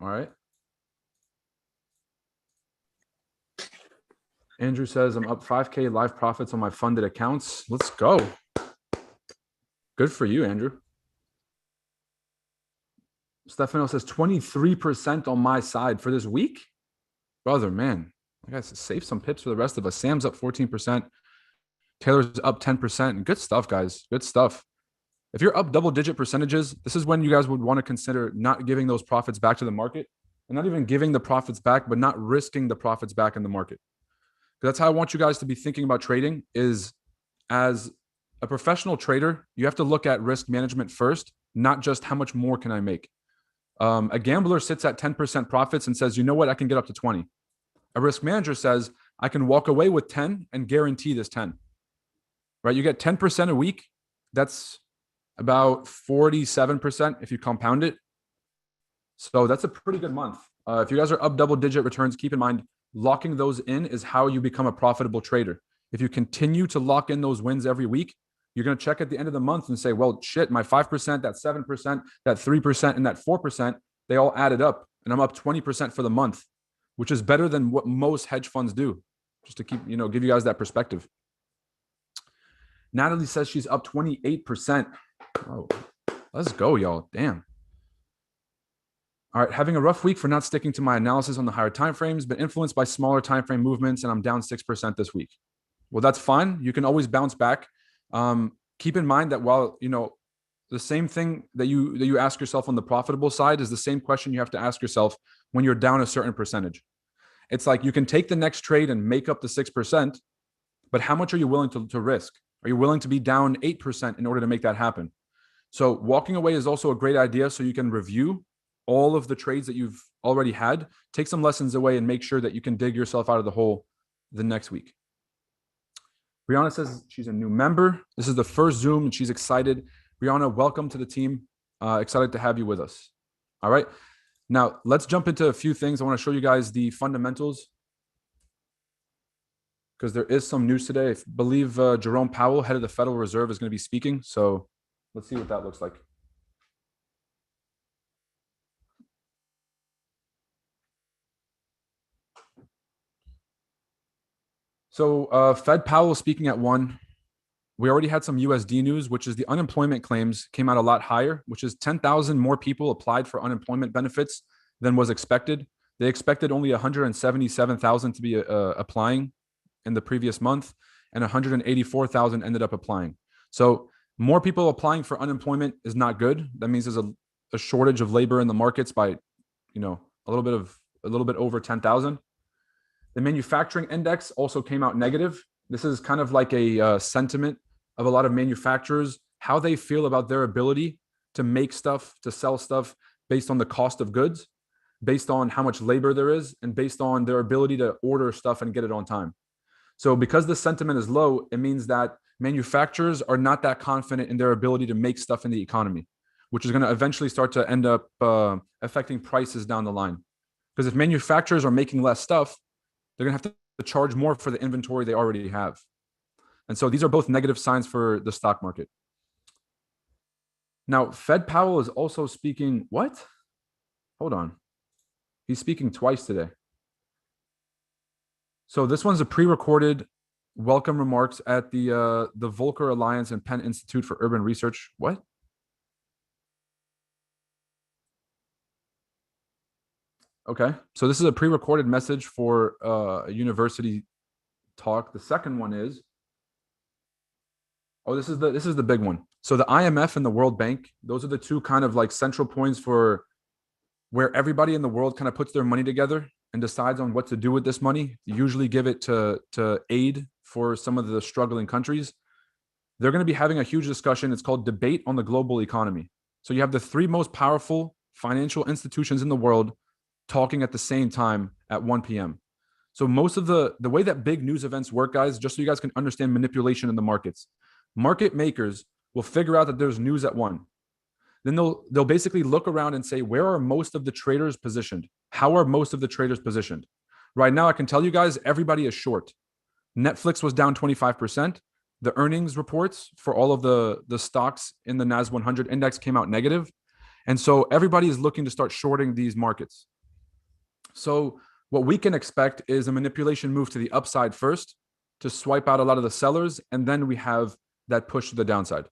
All right. Andrew says, I'm up 5K live profits on my funded accounts. Let's go. Good for you, Andrew. Stefano says 23% on my side for this week. Brother, man, I got to save some pips for the rest of us. Sam's up 14%. Taylor's up 10%. Good stuff, guys. Good stuff. If you're up double-digit percentages, this is when you guys would want to consider not giving those profits back to the market, and not even giving the profits back, but not risking the profits back in the market. That's how I want you guys to be thinking about trading. Is as a professional trader, you have to look at risk management first, not just how much more can I make. A gambler sits at 10% profits and says, you know what, I can get up to 20. A risk manager says, I can walk away with 10 and guarantee this 10. Right? You get 10% a week. That's about 47% if you compound it. So that's a pretty good month. If you guys are up double-digit returns, keep in mind, locking those in is how you become a profitable trader. If you continue to lock in those wins every week, you're going to check at the end of the month and say, well, shit, my 5%, that 7%, that 3%, and that 4%, they all added up. And I'm up 20% for the month, which is better than what most hedge funds do. Just to keep, give you guys that perspective. Natalie says she's up 28%. Oh, let's go, y'all. Damn. All right, having a rough week for not sticking to my analysis on the higher timeframes, but influenced by smaller timeframe movements, and I'm down 6% this week. Well, that's fine. You can always bounce back. Keep in mind that while, the same thing that you ask yourself on the profitable side is the same question you have to ask yourself when you're down a certain percentage. It's like you can take the next trade and make up the 6%, but how much are you willing to risk? Are you willing to be down 8% in order to make that happen? So walking away is also a great idea, so you can review all of the trades that you've already had, take some lessons away, and make sure that you can dig yourself out of the hole the next week. Brianna says she's a new member. This is the first Zoom and she's excited. Brianna, welcome to the team. Excited to have you with us. All right. Now let's jump into a few things. I want to show you guys the fundamentals because there is some news today. I believe Jerome Powell, head of the Federal Reserve, is going to be speaking. So let's see what that looks like. So Fed Powell speaking at 1. We already had some USD news, which is the unemployment claims came out a lot higher, which is 10,000 more people applied for unemployment benefits than was expected. They expected only 177,000 to be applying in the previous month, and 184,000 ended up applying. So more people applying for unemployment is not good. That means there's a shortage of labor in the markets by, a little bit over 10,000. The manufacturing index also came out negative. This is kind of like a sentiment of a lot of manufacturers, how they feel about their ability to make stuff, to sell stuff based on the cost of goods, based on how much labor there is, and based on their ability to order stuff and get it on time. So because the sentiment is low, it means that manufacturers are not that confident in their ability to make stuff in the economy, which is going to eventually start to end up affecting prices down the line. Because if manufacturers are making less stuff, they're going to have to charge more for the inventory they already have. And so these are both negative signs for the stock market. Now, Fed Powell is also speaking. What? Hold on. He's speaking twice today. So this one's a pre-recorded welcome remarks at the Volcker Alliance and Penn Institute for Urban Research. What? Okay, so this is a pre-recorded message for a university talk. The second one is, this is the big one. So the IMF and the World Bank, those are the two kind of like central points for where everybody in the world kind of puts their money together and decides on what to do with this money. You usually give it to aid for some of the struggling countries. They're going to be having a huge discussion. It's called Debate on the Global Economy. So you have the three most powerful financial institutions in the world talking at the same time at 1 p.m. So most of the way that big news events work, guys, just so you guys can understand manipulation in the markets, market makers will figure out that there's news at 1. Then they'll basically look around and say, where are most of the traders positioned? How are most of the traders positioned? Right now, I can tell you guys, everybody is short. Netflix was down 25%. The earnings reports for all of the stocks in the NAS 100 index came out negative. And so everybody is looking to start shorting these markets. So what we can expect is a manipulation move to the upside first to swipe out a lot of the sellers, and then we have that push to the downside.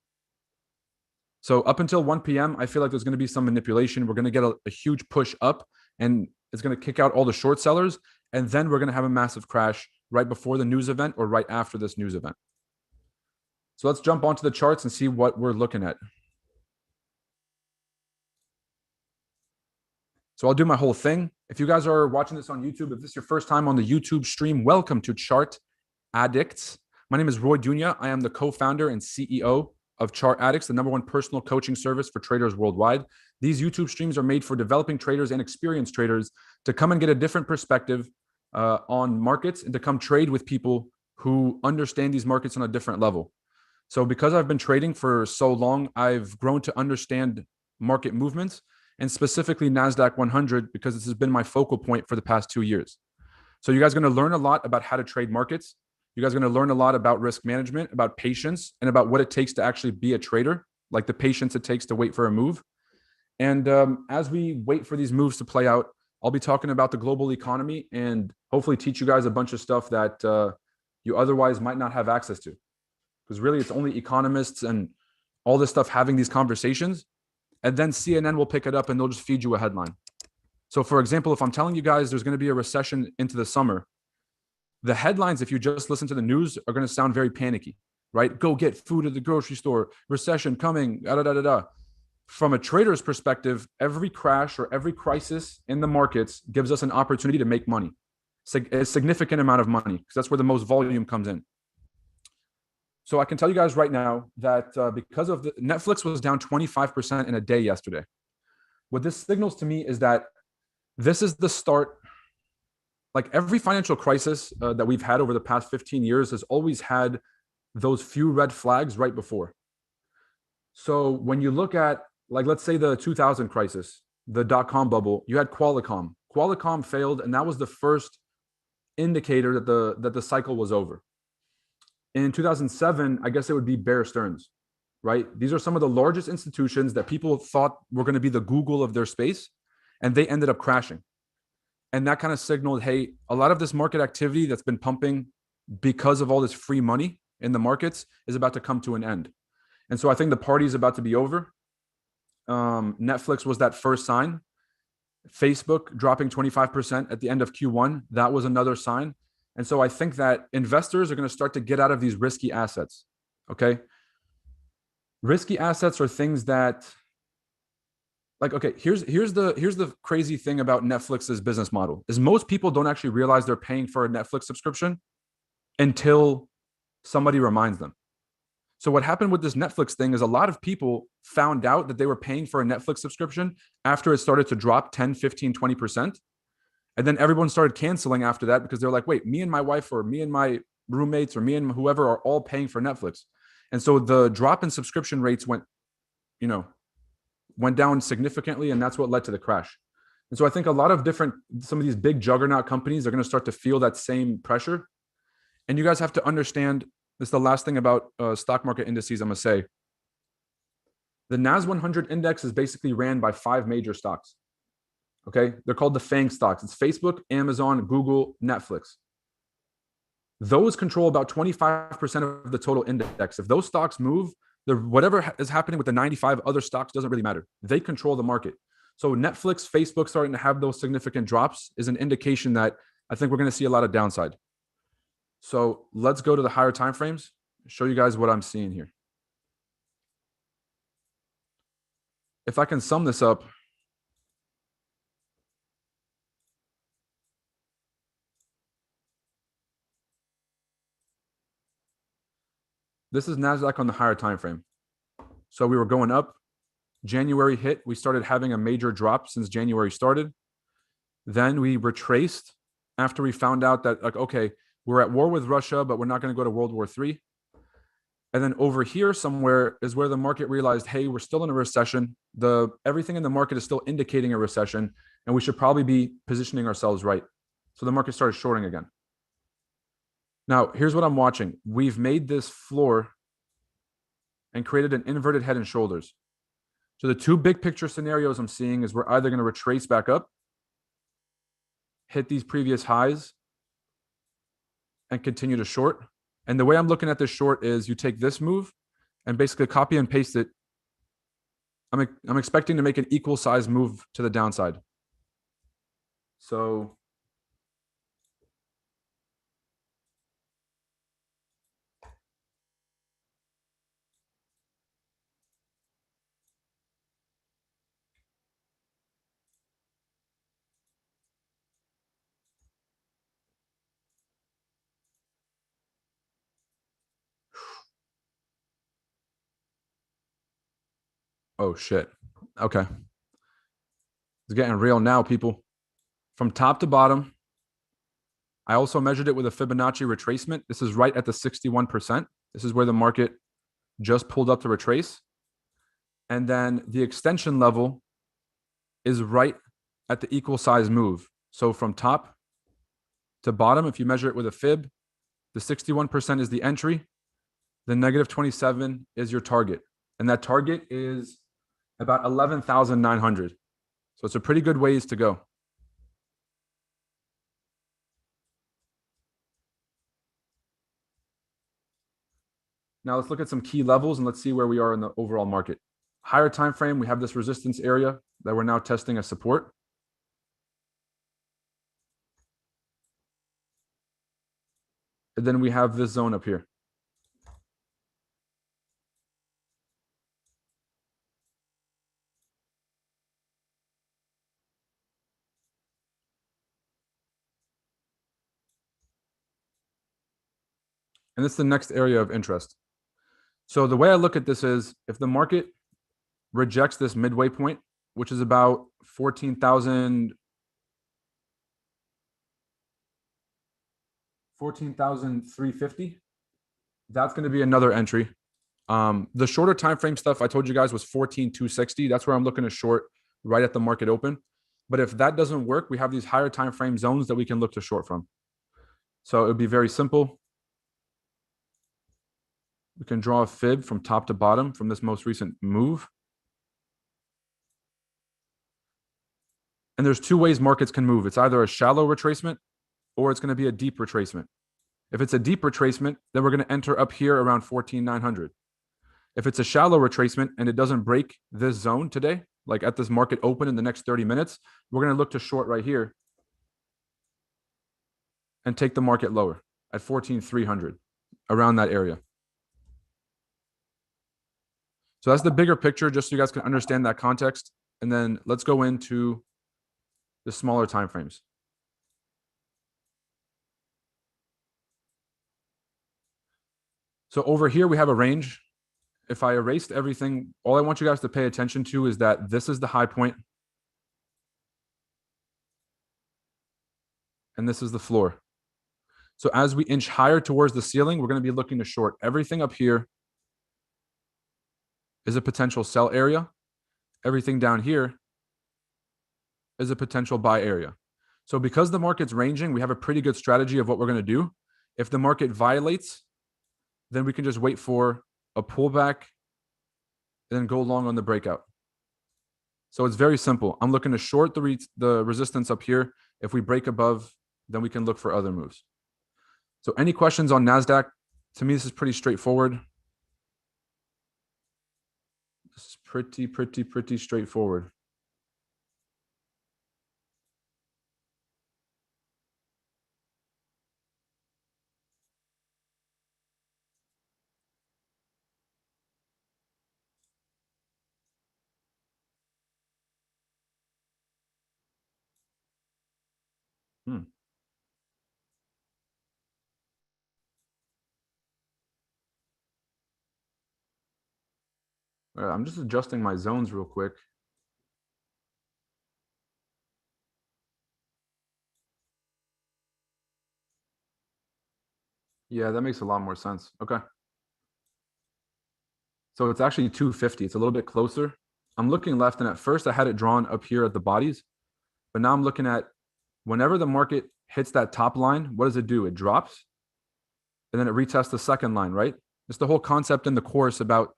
So up until 1 p.m., I feel like there's going to be some manipulation. We're going to get a huge push up, and it's going to kick out all the short sellers. And then we're going to have a massive crash right before the news event or right after this news event. So let's jump onto the charts and see what we're looking at. So I'll do my whole thing. If you guys are watching this on YouTube, if this is your first time on the YouTube stream, welcome to Chartaddicts. My name is Roy Dunya. I am the co-founder and CEO of Chartaddicts, the #1 personal coaching service for traders worldwide. These YouTube streams are made for developing traders and experienced traders to come and get a different perspective on markets and to come trade with people who understand these markets on a different level. So because I've been trading for so long, I've grown to understand market movements, and specifically NASDAQ 100, because this has been my focal point for the past 2 years. So you guys are going to learn a lot about how to trade markets. You guys are going to learn a lot about risk management, about patience, and about what it takes to actually be a trader, like the patience it takes to wait for a move. And as we wait for these moves to play out, I'll be talking about the global economy and hopefully teach you guys a bunch of stuff that you otherwise might not have access to. Because really, it's only economists and all this stuff having these conversations. And then CNN will pick it up and they'll just feed you a headline. So for example, if I'm telling you guys there's going to be a recession into the summer, the headlines, if you just listen to the news, are going to sound very panicky, right? Go get food at the grocery store, recession coming, da da da da da. From a trader's perspective, every crash or every crisis in the markets gives us an opportunity to make money, a significant amount of money, because that's where the most volume comes in. So I can tell you guys right now that because of the Netflix was down 25% in a day yesterday. What this signals to me is that this is the start. Like every financial crisis that we've had over the past 15 years has always had those few red flags right before. So when you look at, like, let's say the 2000 crisis, the dot-com bubble, you had Qualcomm. Qualcomm failed, and that was the first indicator that the cycle was over. In 2007, I guess it would be Bear Stearns, right? These are some of the largest institutions that people thought were going to be the Google of their space, and they ended up crashing. And that kind of signaled, hey, a lot of this market activity that's been pumping because of all this free money in the markets is about to come to an end. And so I think the party is about to be over. Netflix was that first sign. Facebook dropping 25% at the end of Q1, that was another sign. And so I think that investors are going to start to get out of these risky assets. Okay. Risky assets are things that, like, okay, here's the crazy thing about Netflix's business model is most people don't actually realize they're paying for a Netflix subscription until somebody reminds them. So what happened with this Netflix thing is a lot of people found out that they were paying for a Netflix subscription after it started to drop 10, 15, 20%. And then everyone started canceling after that because they're like, wait, me and my wife or me and my roommates or me and whoever are all paying for Netflix. And so the drop in subscription rates went down significantly, and that's what led to the crash. And so I think some of these big juggernaut companies are going to start to feel that same pressure. And you guys have to understand, this is the last thing about stock market indices I'm going to say. The NAS 100 index is basically ran by 5 major stocks. Okay, they're called the FANG stocks. It's Facebook, Amazon, Google, Netflix. Those control about 25% of the total index. If those stocks move, whatever is happening with the 95 other stocks doesn't really matter. They control the market. So Netflix, Facebook starting to have those significant drops is an indication that I think we're going to see a lot of downside. So let's go to the higher time frames, show you guys what I'm seeing here. If I can sum this up, this is NASDAQ on the higher time frame. So we were going up. January hit. We started having a major drop since January started. Then we retraced after we found out that, like, okay, we're at war with Russia, but we're not going to go to World War III. And then over here somewhere is where the market realized, hey, we're still in a recession. Everything in the market is still indicating a recession, and we should probably be positioning ourselves right. So the market started shorting again. Now, here's what I'm watching. We've made this floor and created an inverted head and shoulders. So the two big picture scenarios I'm seeing is we're either going to retrace back up hit these previous highs and continue to short. And the way I'm looking at this short is you take this move and basically copy and paste it. I'm expecting to make an equal size move to the downside. So oh shit. Okay. It's getting real now, people. From top to bottom, I also measured it with a Fibonacci retracement. This is right at the 61%. This is where the market just pulled up to retrace. And then the extension level is right at the equal size move. So from top to bottom, if you measure it with a fib, the 61% is the entry. The negative 27 is your target. And that target is about 11,900. So it's a pretty good ways to go. Now let's look at some key levels and let's see where we are in the overall market. Higher time frame, we have this resistance area that we're now testing as support. And then we have this zone up here. And this is the next area of interest. So the way I look at this is if the market rejects this midway point, which is about 14,350, that's going to be another entry. The shorter time frame stuff I told you guys was 14,260. That's where I'm looking to short right at the market open. But if that doesn't work, we have these higher time frame zones that we can look to short from. So it would be very simple. We can draw a fib from top to bottom from this most recent move. And there's two ways markets can move. It's either a shallow retracement or it's going to be a deep retracement. If it's a deep retracement, then we're going to enter up here around 14,900. If it's a shallow retracement and it doesn't break this zone today, like at this market open in the next 30 minutes, we're going to look to short right here and take the market lower at 14,300, around that area. So that's the bigger picture, just so you guys can understand that context. And then let's go into the smaller time frames. So over here, we have a range. If I erased everything, all I want you guys to pay attention to is that this is the high point and this is the floor. So as we inch higher towards the ceiling, we're going to be looking to short. Everything up here is a potential sell area. Everything down here is a potential buy area. So because the market's ranging, we have a pretty good strategy of what we're going to do. If the market violates, then we can just wait for a pullback and then go long on the breakout. So it's very simple. I'm looking to short the resistance up here. If we break above, then we can look for other moves. So any questions on NASDAQ? To me, this is pretty straightforward. This is pretty straightforward. I'm just adjusting my zones real quick. Yeah, that makes a lot more sense. Okay. So it's actually 250. It's a little bit closer. I'm looking left, and at first I had it drawn up here at the bodies, but now I'm looking at whenever the market hits that top line, what does it do? It drops, and then it retests the second line, right? It's the whole concept in the course about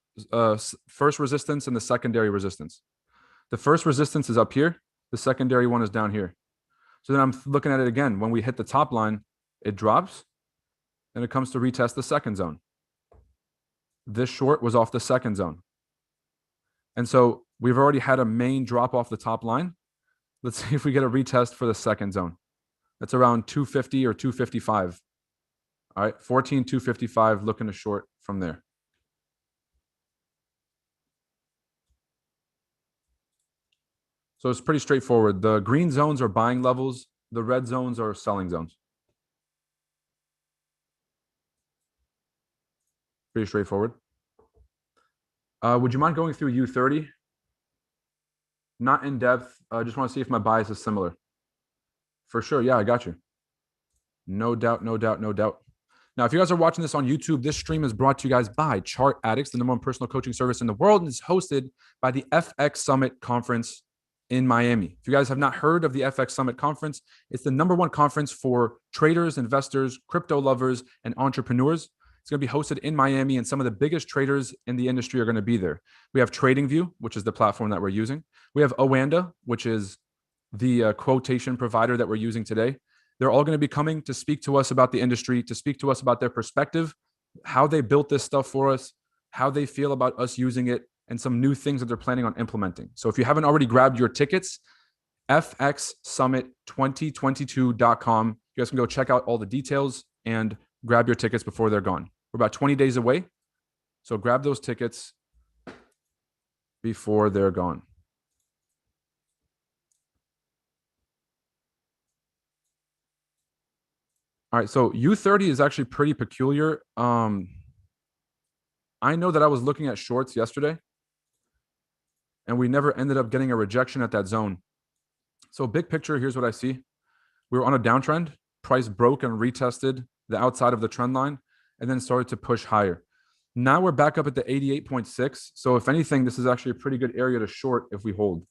first resistance and the secondary resistance. The first resistance is up here. The secondary one is down here. So then I'm looking at it again. When we hit the top line, it drops. Then it comes to retest the second zone. This short was off the second zone. And so we've already had a main drop off the top line. Let's see if we get a retest for the second zone. That's around 250 or 255. All right, 14,255, looking to short from there. So it's pretty straightforward. The green zones are buying levels. The red zones are selling zones. Pretty straightforward. Would you mind going through U30? Not in depth. I just want to see if my bias is similar. For sure. Yeah, I got you. No doubt, no doubt, no doubt. Now, if you guys are watching this on YouTube, this stream is brought to you guys by Chartaddicts, the #1 personal coaching service in the world, and is hosted by the FX Summit Conference in Miami. If you guys have not heard of the FX Summit Conference, it's the #1 conference for traders, investors, crypto lovers, and entrepreneurs. It's going to be hosted in Miami, and some of the biggest traders in the industry are going to be there. We have TradingView, which is the platform that we're using. We have Oanda, which is the quotation provider that we're using today. They're all going to be coming to speak to us about the industry, to speak to us about their perspective, how they built this stuff for us, how they feel about us using it, and some new things that they're planning on implementing. So if you haven't already grabbed your tickets, fxsummit2022.com. You guys can go check out all the details and grab your tickets before they're gone. We're about 20 days away. So grab those tickets before they're gone. All right, so U30 is actually pretty peculiar. I know that I was looking at shorts yesterday, and we never ended up getting a rejection at that zone. So big picture, here's what I see. We were on a downtrend. Price broke and retested the outside of the trend line and then started to push higher. Now we're back up at the 88.6. So if anything, this is actually a pretty good area to short if we hold.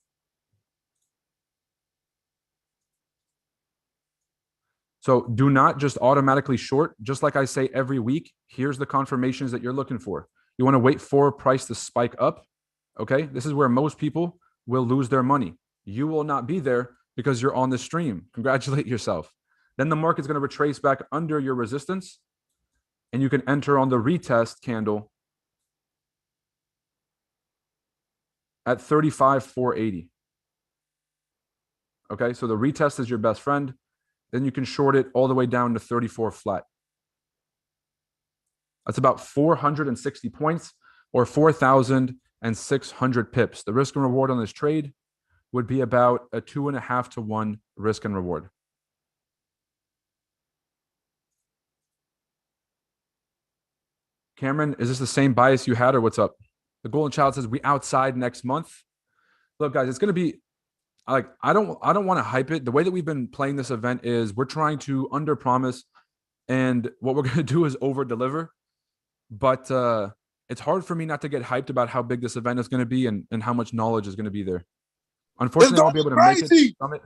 So do not just automatically short. Just like I say every week, here's the confirmations that you're looking for. You want to wait for price to spike up. Okay, this is where most people will lose their money. You will not be there because you're on the stream. Congratulate yourself. Then the market's going to retrace back under your resistance, and you can enter on the retest candle at 35,480. Okay, so the retest is your best friend. Then you can short it all the way down to 34 flat. That's about 460 points or 4,600 pips. The risk and reward on this trade would be about a 2.5 to 1 risk and reward. Cameron, is this the same bias you had or what's up? The Golden Child says we outside next month. Look, guys, it's going to be like, I don't want to hype it. The way that we've been playing this event is we're trying to under promise, and what we're going to do is over deliver. But it's hard for me not to get hyped about how big this event is going to be and how much knowledge is going to be there. Unfortunately, I won't be able to make it. Summit.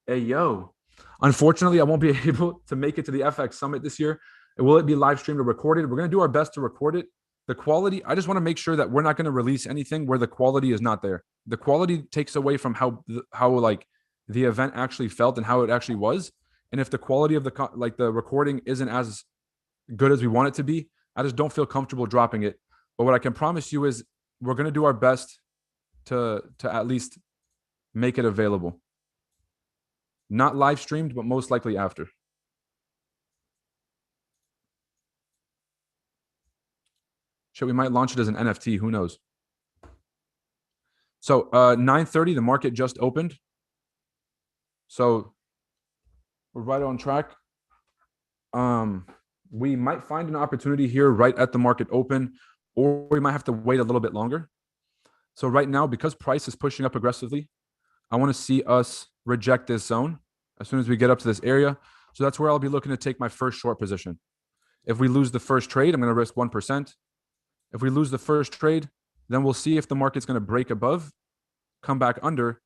Hey, yo. Unfortunately, I won't be able to make it to the FX Summit this year. Will it be live streamed or recorded? We're going to do our best to record it. The quality, I just want to make sure that we're not going to release anything where the quality is not there. The quality takes away from how like the event actually felt and how it actually was. And if the quality of the recording isn't as good as we want it to be, I just don't feel comfortable dropping it. But what I can promise you is we're going to do our best to at least make it available. Not live streamed, but most likely after. Shit, we might launch it as an NFT. Who knows? So 9:30, the market just opened. So we're right on track. We might find an opportunity here right at the market open, or we might have to wait a little bit longer. So right now, because price is pushing up aggressively, I want to see us reject this zone as soon as we get up to this area. So that's where I'll be looking to take my first short position. If we lose the first trade, I'm going to risk 1%. If we lose the first trade, then we'll see if the market's going to break above, come back under,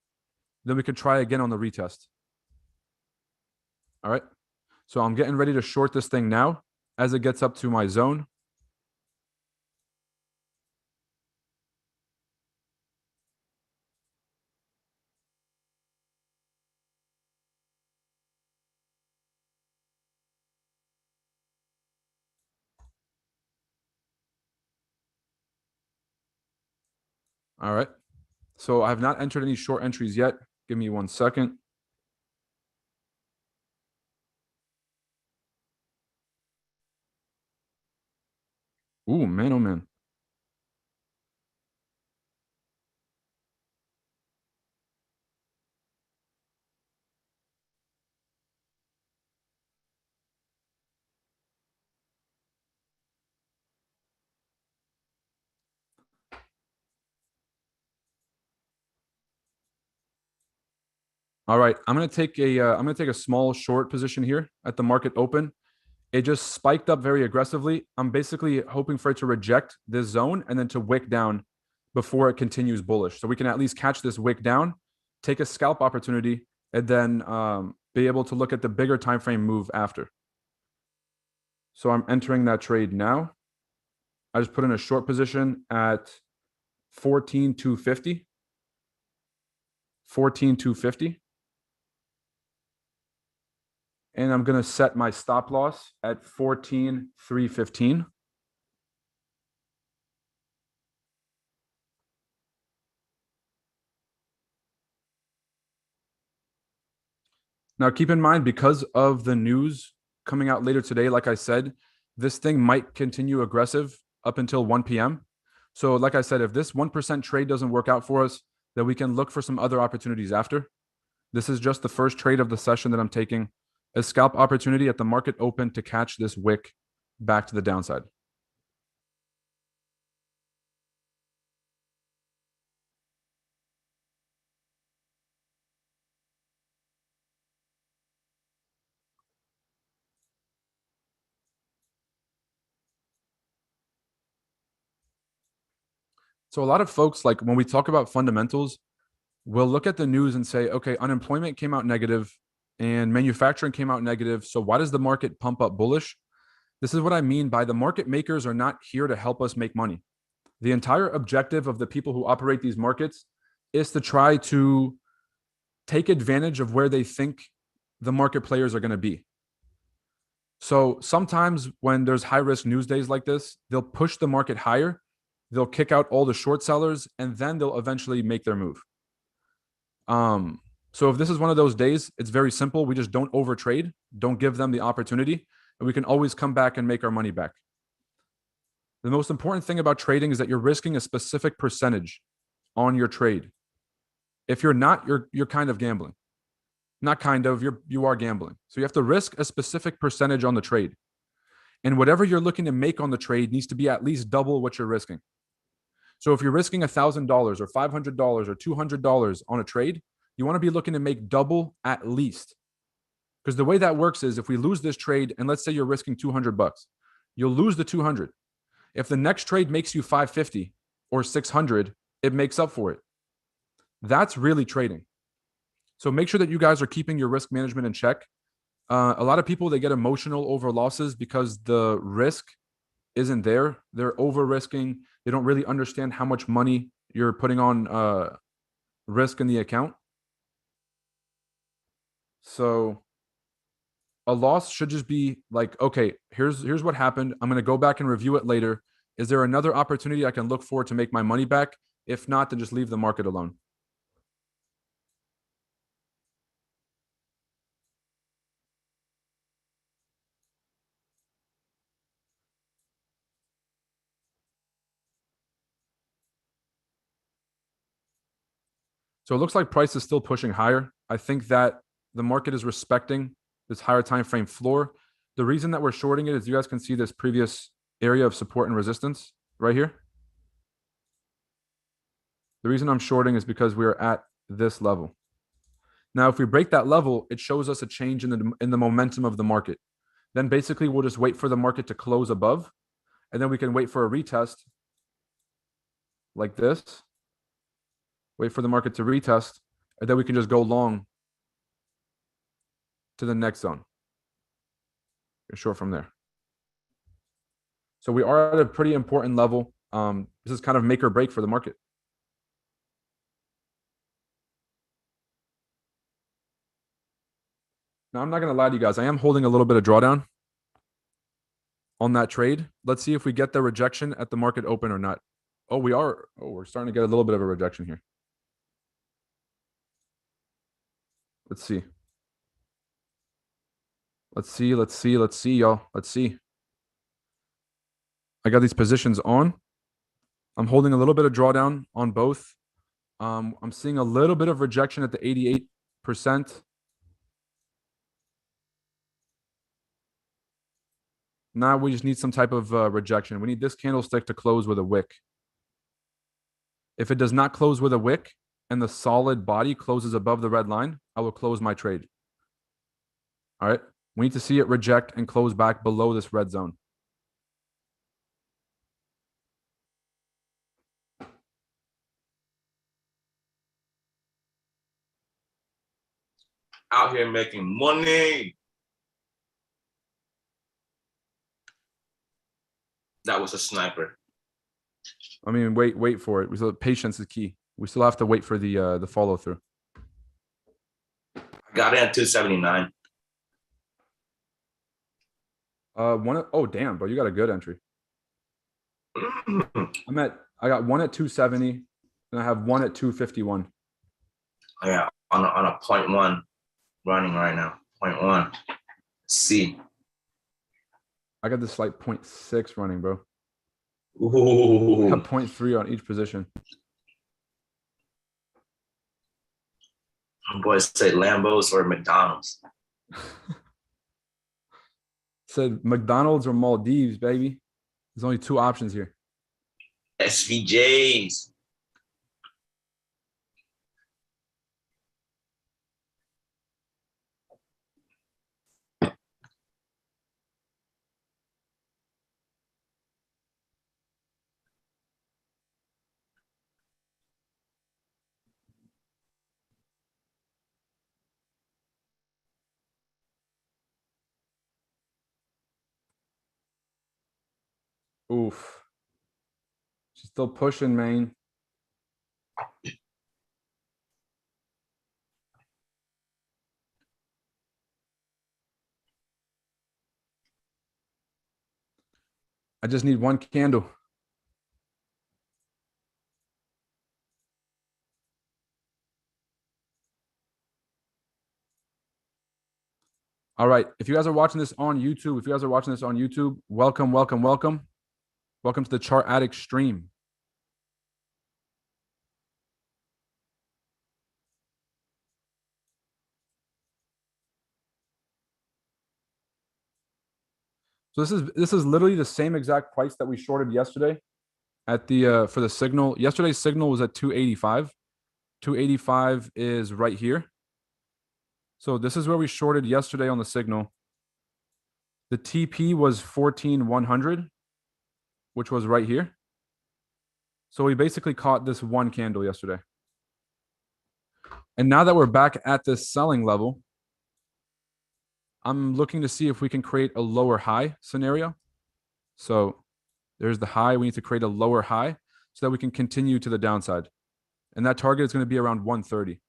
then we could try again on the retest. All right. So I'm getting ready to short this thing now as it gets up to my zone. All right. So I have not entered any short entries yet. Give me 1 second. Ooh, man, oh man. All right, I'm gonna take a small short position here at the market open. It just spiked up very aggressively. I'm basically hoping for it to reject this zone and then to wick down before it continues bullish. So we can at least catch this wick down, take a scalp opportunity, and then be able to look at the bigger time frame move after. So I'm entering that trade now. I just put in a short position at 14,250. 14,250. And I'm going to set my stop loss at 14,315. Now, keep in mind, because of the news coming out later today, like I said, this thing might continue aggressive up until 1 p.m. So, like I said, if this 1% trade doesn't work out for us, then we can look for some other opportunities after. This is just the first trade of the session that I'm taking, a scalp opportunity at the market open to catch this wick back to the downside. So a lot of folks, like when we talk about fundamentals, will look at the news and say, okay, unemployment came out negative and manufacturing came out negative. So why does the market pump up bullish? This is what I mean by the market makers are not here to help us make money. The entire objective of the people who operate these markets is to try to take advantage of where they think the market players are going to be. So sometimes when there's high risk news days like this, they'll push the market higher, they'll kick out all the short sellers, and then they'll eventually make their move. So if this is one of those days, it's very simple. We just don't overtrade, don't give them the opportunity, and we can always come back and make our money back. The most important thing about trading is that you're risking a specific percentage on your trade. If you're not, you're kind of gambling. Not kind of, you are gambling. So you have to risk a specific percentage on the trade. And whatever you're looking to make on the trade needs to be at least double what you're risking. So if you're risking $1,000 or $500 or $200 on a trade, you want to be looking to make double at least. Because the way that works is if we lose this trade, and let's say you're risking 200 bucks, you'll lose the 200. If the next trade makes you 550 or 600, it makes up for it. That's really trading. So make sure that you guys are keeping your risk management in check. A lot of people, they get emotional over losses because the risk isn't there. They're over risking. They don't really understand how much money you're putting on risk in the account. So a loss should just be like, okay, here's what happened. I'm going to go back and review it later. Is there another opportunity I can look for to make my money back? If not, then just leave the market alone. So it looks like price is still pushing higher. I think that the market is respecting this higher time frame floor. The reason that we're shorting it is you guys can see this previous area of support and resistance right here. The reason I'm shorting is because we are at this level. Now, if we break that level, it shows us a change in the momentum of the market. Then basically we'll just wait for the market to close above, and then we can wait for a retest like this. Wait for the market to retest, and then we can just go long to the next zone. Short from there. So we are at a pretty important level. This is kind of make or break for the market. Now, I'm not going to lie to you guys. I am holding a little bit of drawdown on that trade. Let's see if we get the rejection at the market open or not. Oh, we are. Oh, we're starting to get a little bit of a rejection here. Let's see. Let's see. Let's see. Let's see, y'all. Let's see. I got these positions on. I'm holding a little bit of drawdown on both. I'm seeing a little bit of rejection at the 88%. Now we just need some type of rejection. We need this candlestick to close with a wick. If it does not close with a wick and the solid body closes above the red line, I will close my trade. All right. We need to see it reject and close back below this red zone. Out here making money. That was a sniper. I mean, wait for it. We still patience is key. We still have to wait for the follow through. Got it at 279. Oh damn, bro, you got a good entry. I got one at 270, and I have one at 251. Yeah, on a 0.1 running right now. 0.1. C. I got this like 0.6 running, bro. Ooh. I got 0.3 on each position. My boys say Lambos or McDonald's. Said McDonald's or Maldives, baby. There's only two options here. SVJs. Oof. She's still pushing, man. I just need one candle. All right. If you guys are watching this on YouTube, welcome, welcome, welcome. Welcome to the Chart Addict stream. So this is literally the same exact price that we shorted yesterday at the for the signal. Yesterday's signal was at 285. 285 is right here. So this is where we shorted yesterday on the signal. The TP was 14,100, which was right here. So we basically caught this one candle yesterday. And now that we're back at this selling level, I'm looking to see if we can create a lower high scenario. So there's the high. We need to create a lower high so that we can continue to the downside. And that target is going to be around 130.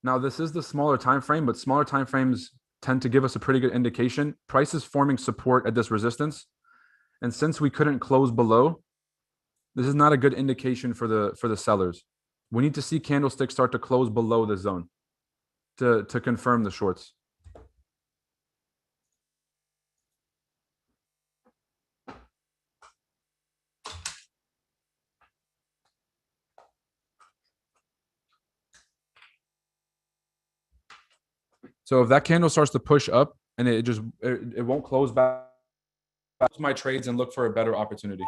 Now, this is the smaller time frame, but smaller time frames tend to give us a pretty good indication. Price is forming support at this resistance. And since we couldn't close below, this is not a good indication for the sellers. We need to see candlesticks start to close below the zone to confirm the shorts. So if that candle starts to push up and it won't close back to my trades and look for a better opportunity.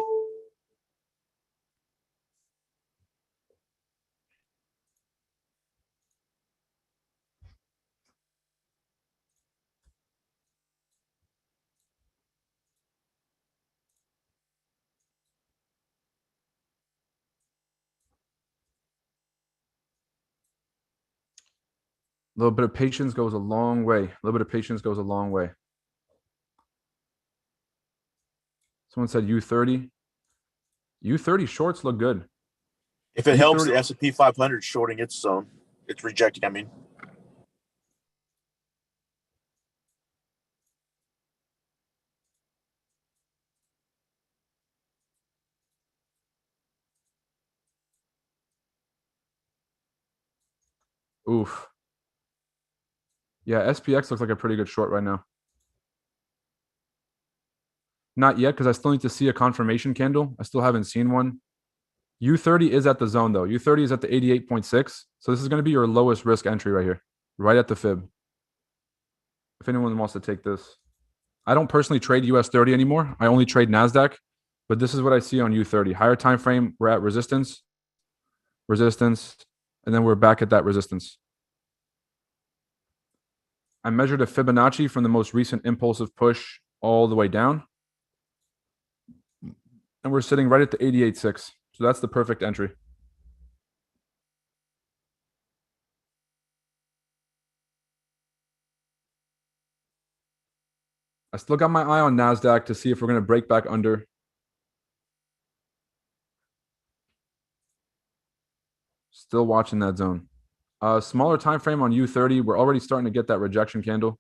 A little bit of patience goes a long way. A little bit of patience goes a long way. Someone said U30. U30 shorts look good. If it helps, the S&P 500 shorting its zone. It's rejecting, I mean. Oof. Yeah, SPX looks like a pretty good short right now. Not yet, because I still need to see a confirmation candle. I still haven't seen one. U30 is at the zone, though. U30 is at the 88.6. So this is going to be your lowest risk entry right here, right at the fib. If anyone wants to take this. I don't personally trade US 30 anymore. I only trade NASDAQ, but this is what I see on U30. Higher time frame, we're at resistance, resistance, and then we're back at that resistance. I measured a Fibonacci from the most recent impulsive push all the way down. And we're sitting right at the 88.6. So that's the perfect entry. I still got my eye on NASDAQ to see if we're going to break back under. Still watching that zone. Smaller time frame on U30. We're already starting to get that rejection candle.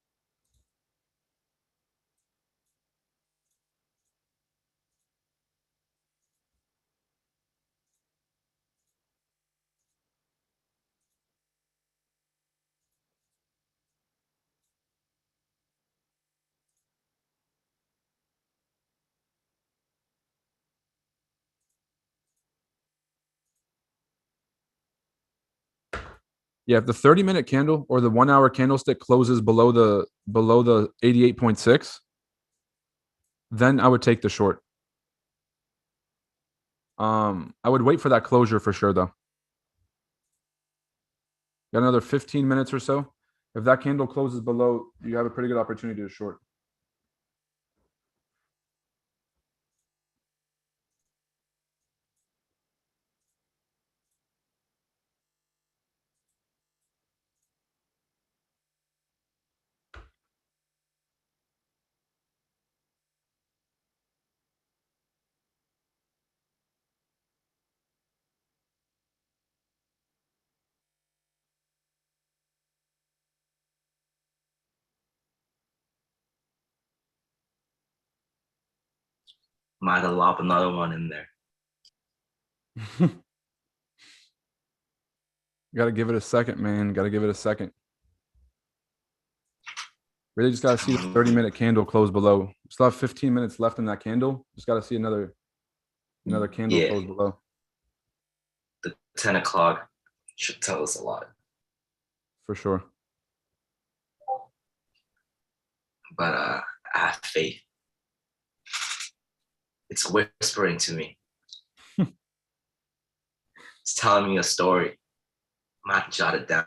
Yeah, if the 30-minute candle or the 1 hour candlestick closes below the 88.6, then I would take the short. I would wait for that closure for sure, though. Got another 15 minutes or so. If that candle closes below, you have a pretty good opportunity to short. Might have lopped another one in there. Got to give it a second, man. Got to give it a second. Really just got to see the 30-minute candle close below. Still have 15 minutes left in that candle. Just got to see another candle close below. The 10 o'clock should tell us a lot. For sure. But I have faith. It's whispering to me. It's telling me a story. I might jot it down.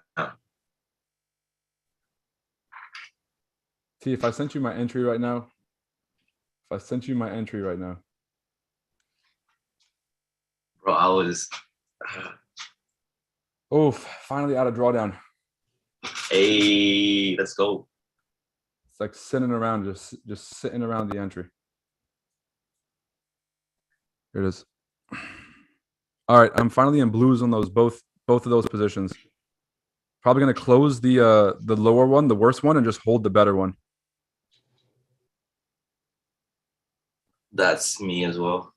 T, if I sent you my entry right now, Bro, I was. Oof, finally out of drawdown. Hey, let's go. It's like sitting around, just sitting around the entry. Here it is. All right, I'm finally in blues on those both of those positions. Probably gonna close the lower one, the worst one, and just hold the better one. That's me as well.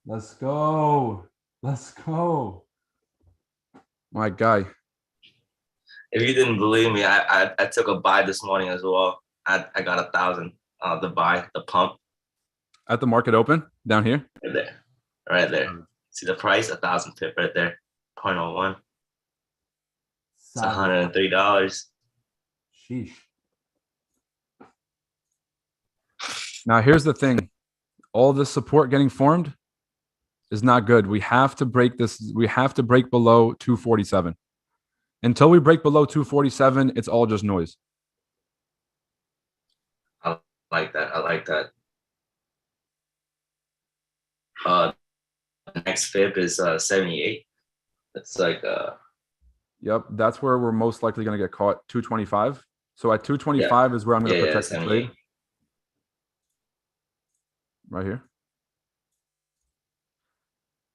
Let's go. Let's go. My guy. If you didn't believe me, I took a buy this morning as well. I got 1,000. The buy, the pump. At the market open down here. Right there. Right there. See the price? 1,000 pip right there. 0.01. It's $103. Sheesh. Now here's the thing. All this support getting formed is not good. We have to break this. We have to break below 247. Until we break below 247, it's all just noise. I like that. I like that. Next fib is 78. It's like Yep, that's where we're most likely going to get caught. 225. So at 225 is where I'm going to protect the trade. Right here.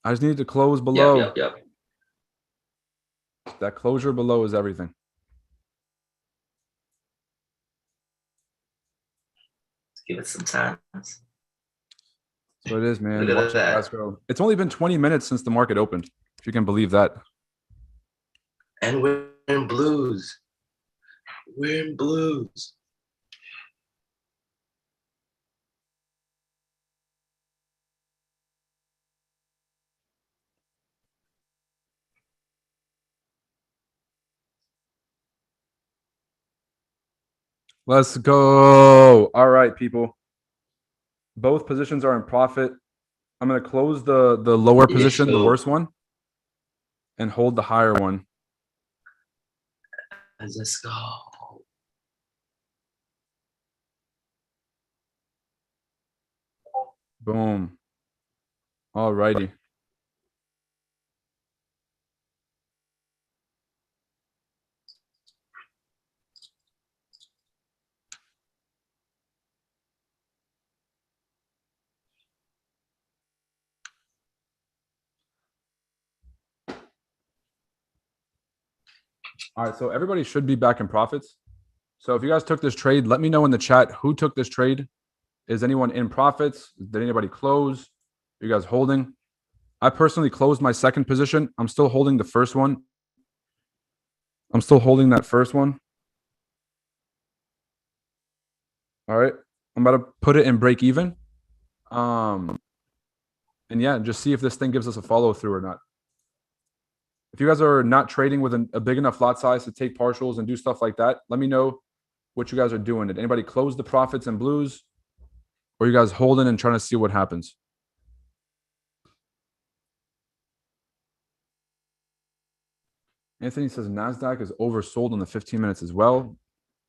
I just needed to close below. Yep. That closure below is everything. Let's give it some time. That's what it is, man. Look at that. It's only been 20 minutes since the market opened, if you can believe that. And we're in blues. We're in blues. Let's go. All right, people. Both positions are in profit. I'm going to close the lower position, the worst one, and hold the higher one. Let's go. Boom. All righty. All right, so everybody should be back in profits. So if you guys took this trade, let me know in the chat who took this trade. Is anyone in profits? Did anybody close? Are you guys holding? I personally closed my second position. I'm still holding the first one. I'm still holding that first one. All right. I'm about to put it in break even. And yeah, just see if this thing gives us a follow through or not. If you guys are not trading with a big enough lot size to take partials and do stuff like that, let me know what you guys are doing. Did anybody close the profits and blues? Or are you guys holding and trying to see what happens? Anthony says NASDAQ is oversold on the 15 minutes as well.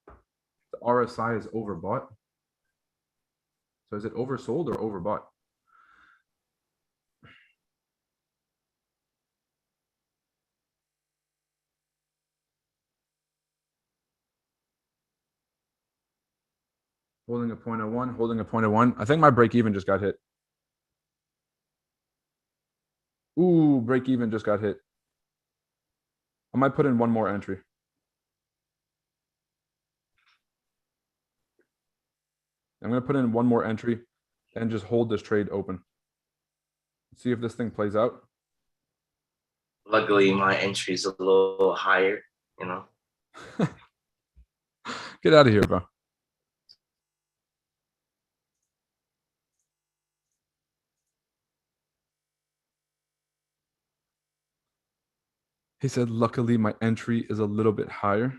The RSI is overbought. So is it oversold or overbought? Holding a 0.01, holding a 0.01. I think my break even just got hit. Ooh, break even just got hit. I might put in one more entry. I'm going to put in one more entry and just hold this trade open. See if this thing plays out. Luckily, my entry is a little higher, you know. Get out of here, bro. He said, luckily, my entry is a little bit higher.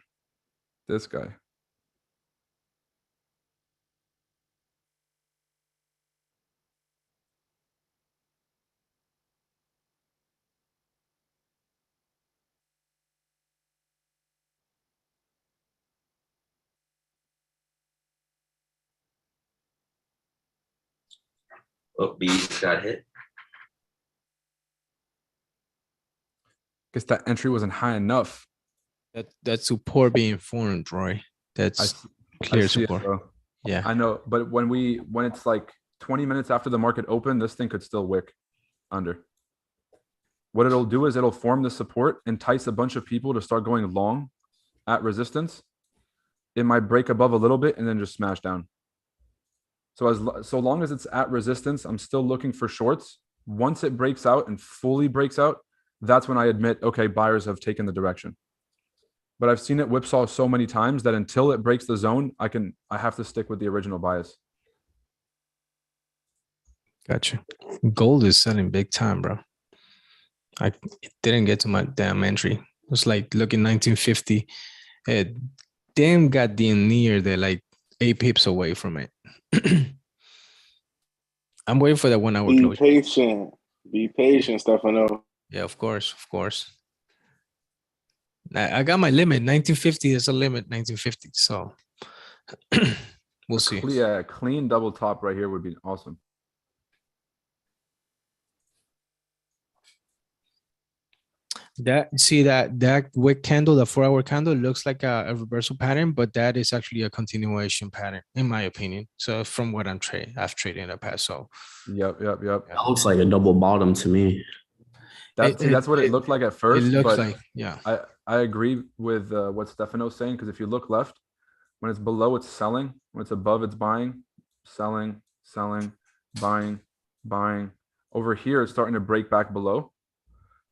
This guy. Oh, B got hit. Guess that entry wasn't high enough. That's support being formed, Roy. That's clear support. Yeah, I know, but when it's like 20 minutes after the market opened, this thing could still wick under. What it'll do is it'll form the support, entice a bunch of people to start going long at resistance. It might break above a little bit and then just smash down. So long as it's at resistance, I'm still looking for shorts. Once it breaks out and fully breaks out, that's when I admit, okay, buyers have taken the direction. But I've seen it whipsaw so many times that until it breaks the zone, I have to stick with the original bias. gotcha. Gold is selling big time, bro. It didn't get to my damn entry. It was like looking 1950. It damn goddamn near the like 8 pips away from it. I'm waiting for that 1 hour close. Be patient, Stefano. Yeah, of course. I got my limit. 1950 is a limit. 1950. So we'll see. Yeah, clean double top right here would be awesome. That wick candle, the 4 hour candle, looks like a reversal pattern, but that is actually a continuation pattern, in my opinion. So from what I've traded in the past. So yep. It looks like a double bottom to me. That's what it looked like at first. It looks but like, yeah. I agree with what Stefano's saying, because if you look left, when it's below, it's selling. When it's above, it's buying, selling, buying. Over here, it's starting to break back below.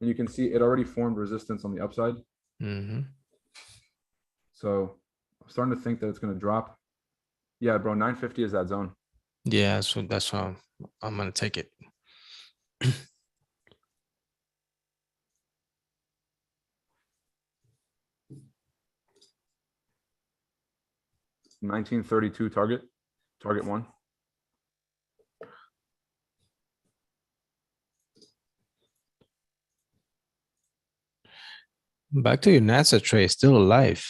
And you can see it already formed resistance on the upside. Mm-hmm. So I'm starting to think that it's going to drop. Yeah, bro, 950 is that zone. Yeah, so that's why I'm gonna take it. 1932 target one. Back to your NASA trade, still alive.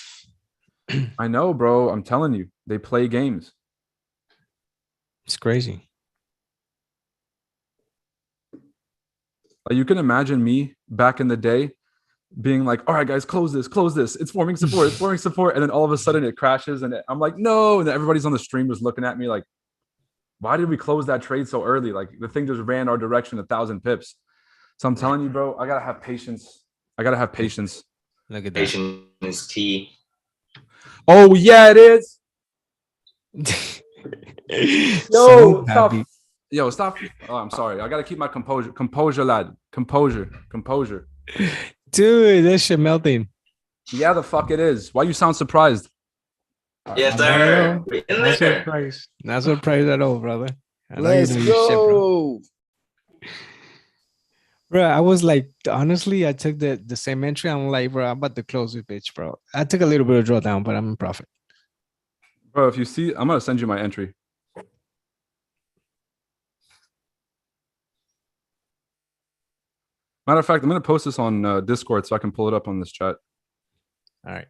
I know, bro. I'm telling you, they play games. It's crazy. You can imagine me back in the day being like, all right, guys, close this. It's forming support. And then all of a sudden it crashes and I'm like, no. And then everybody's on the stream was looking at me like, why did we close that trade so early? Like the thing just ran our direction 1,000 pips. So I'm telling you, bro, I got to have patience. Look at that. Patience is key. Oh, yeah, it is. So stop. happy. Yo, stop. Oh, I'm sorry. I got to keep my composure. Composure, lad. Composure. Dude, that shit melting. Yeah, the fuck it is. Why you sound surprised? Yes, sir. We're in Not there. surprised. Not surprised at all, brother. I know Let's you know your shit, bro. go. Bro, I was like, honestly, I took the same entry. I'm like, bro, I'm about to close this bitch, bro. I took a little bit of drawdown, but I'm in profit. Bro, if you see, I'm going to send you my entry. Matter of fact, I'm going to post this on Discord so I can pull it up on this chat. All right.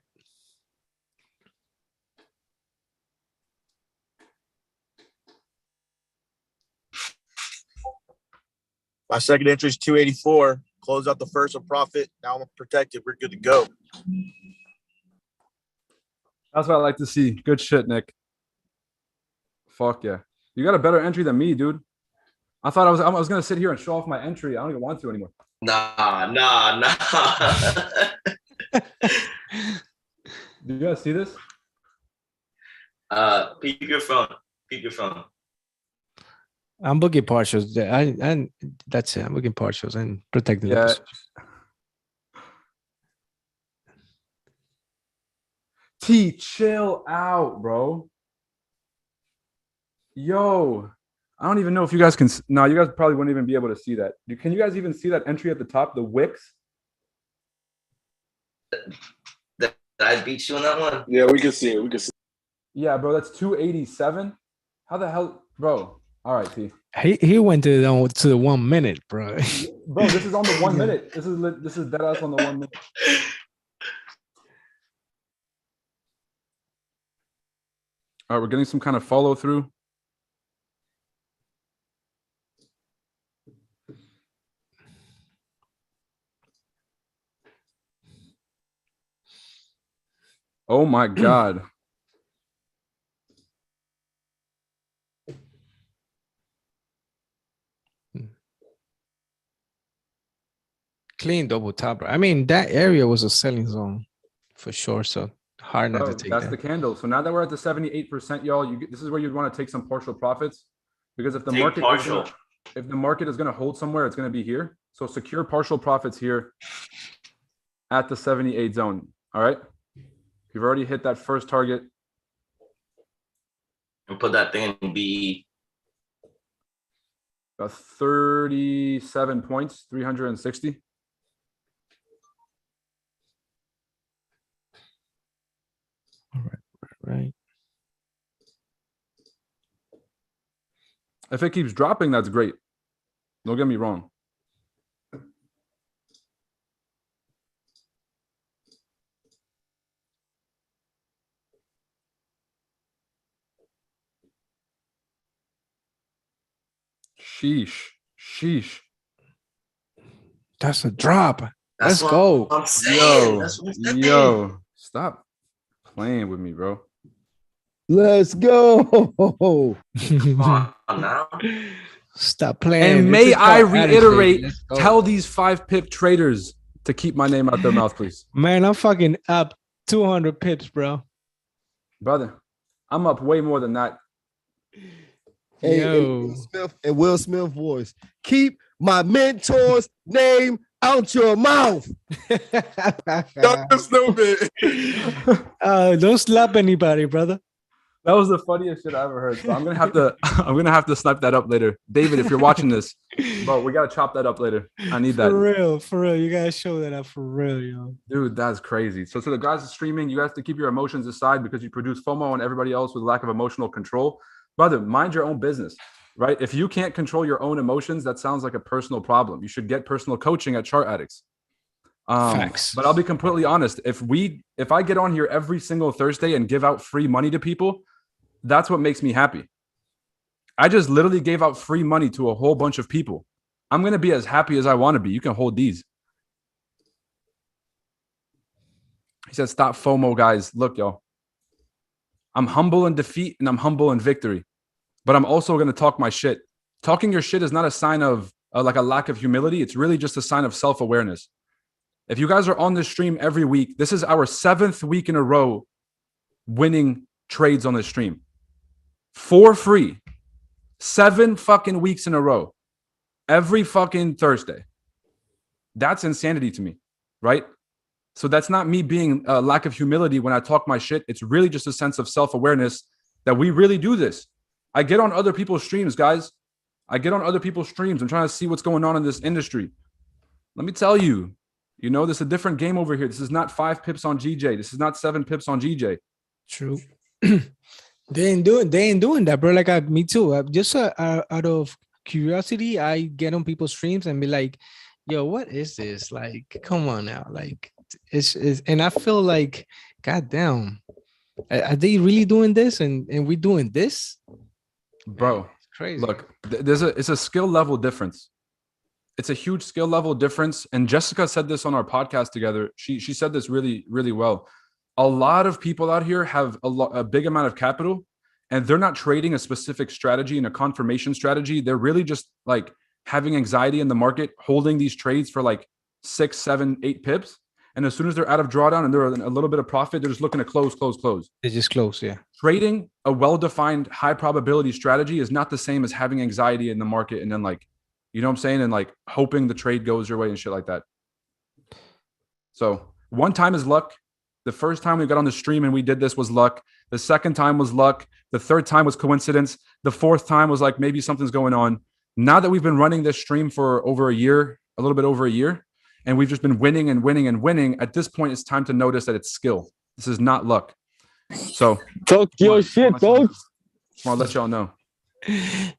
My second entry is 284. Close out the first with profit. Now I'm protected. We're good to go. That's what I like to see. Good shit, Nick. Fuck yeah. You got a better entry than me, dude. I thought I was going to sit here and show off my entry. I don't even want to anymore. Nah. Do you guys see this? Peep your phone. I'm booking partials. And that's it. I'm booking partials and protecting the Yeah. position. T, chill out, bro. Yo, I don't even know if you guys can. No, you guys probably wouldn't even be able to see that. Can you guys even see that entry at the top, the wicks? Did I beat you on that one? Yeah, we can see it. Yeah, bro, that's 287. How the hell, bro? All right, T. He went to the 1 minute, bro. Bro, this is on the 1 minute. This is dead ass on the 1 minute. All right, we're getting some kind of follow through. Oh my God. Clean double top, bro. I mean, that area was a selling zone for sure. So hard not Bro, to take that's that. the candle. So now that we're at the 78%, y'all, this is where you'd want to take some partial profits, because if the Take market partial. if the market is going to hold somewhere, it's going to be here. So secure partial profits here at the 78 zone. All right. You've already hit that first target. And put that thing in BE. 37 points, 360. Right. If it keeps dropping, that's great. Don't get me wrong. Sheesh. That's a drop. That's Let's what go. I'm saying. Yo, stop playing with me, bro. Let's go. Come on now. Stop playing. And This may is I called reiterate, attitude. Let's go. tell these 5-pip traders to keep my name out their mouth, please. Man, I'm fucking up 200 pips, bro. Brother, I'm up way more than that. Hey, Yo. and Will Smith voice. Keep my mentor's name out your mouth. Stupid. Don't slap anybody, brother. That was the funniest shit I ever heard. So I'm gonna have to snipe that up later. David, if you're watching this, bro, we gotta chop that up later. I need that. For real. You gotta show that up for real, yo. Dude, that's crazy. So to the guys streaming, you have to keep your emotions aside because you produce FOMO and everybody else with lack of emotional control. Brother, mind your own business, right? If you can't control your own emotions, that sounds like a personal problem. You should get personal coaching at Chart Addicts. Facts. But I'll be completely honest. If I get on here every single Thursday and give out free money to people, that's what makes me happy. I just literally gave out free money to a whole bunch of people. I'm going to be as happy as I want to be. You can hold these. He said, stop FOMO, guys. Look, yo, I'm humble in defeat and I'm humble in victory, but I'm also going to talk my shit. Talking your shit is not a sign of like a lack of humility. It's really just a sign of self-awareness. If you guys are on this stream every week, this is our 7th week in a row winning trades on this stream for free. 7 fucking weeks in a row, every fucking Thursday. That's insanity to me, right? So that's not me being a lack of humility when I talk my shit. It's really just a sense of self-awareness that we really do this. I get on other people's streams, guys. I get on other people's streams. I'm trying to see what's going on in this industry. Let me tell you, this is a different game over here. This is not 5 pips on GJ. This is not 7 pips on GJ. True. They ain't doing that, bro. Like me too. Just out of curiosity, I get on people's streams and be like, "Yo, what is this? Like, come on now, like." It's and I feel like, goddamn, are they really doing this? And we doing this, bro? Man, it's crazy. Look, it's a skill level difference. It's a huge skill level difference. And Jessica said this on our podcast together. She said this really, really well. A lot of people out here have a big amount of capital, and they're not trading a specific strategy and a confirmation strategy. They're really just like having anxiety in the market, holding these trades for like 6, 7, 8 pips. And as soon as they're out of drawdown and they're in a little bit of profit, they're just looking to close. They just close, yeah. Trading a well-defined high probability strategy is not the same as having anxiety in the market and then like, you know what I'm saying? And like hoping the trade goes your way and shit like that. So one time is luck. The first time we got on the stream and we did this was luck. The second time was luck. The third time was coincidence. The fourth time was like, maybe something's going on. Now that we've been running this stream for over a year, a little bit over a year, and we've just been winning and winning and winning, at this point, it's time to notice that it's skill. This is not luck. So talk your shit, folks. I'll let y'all know.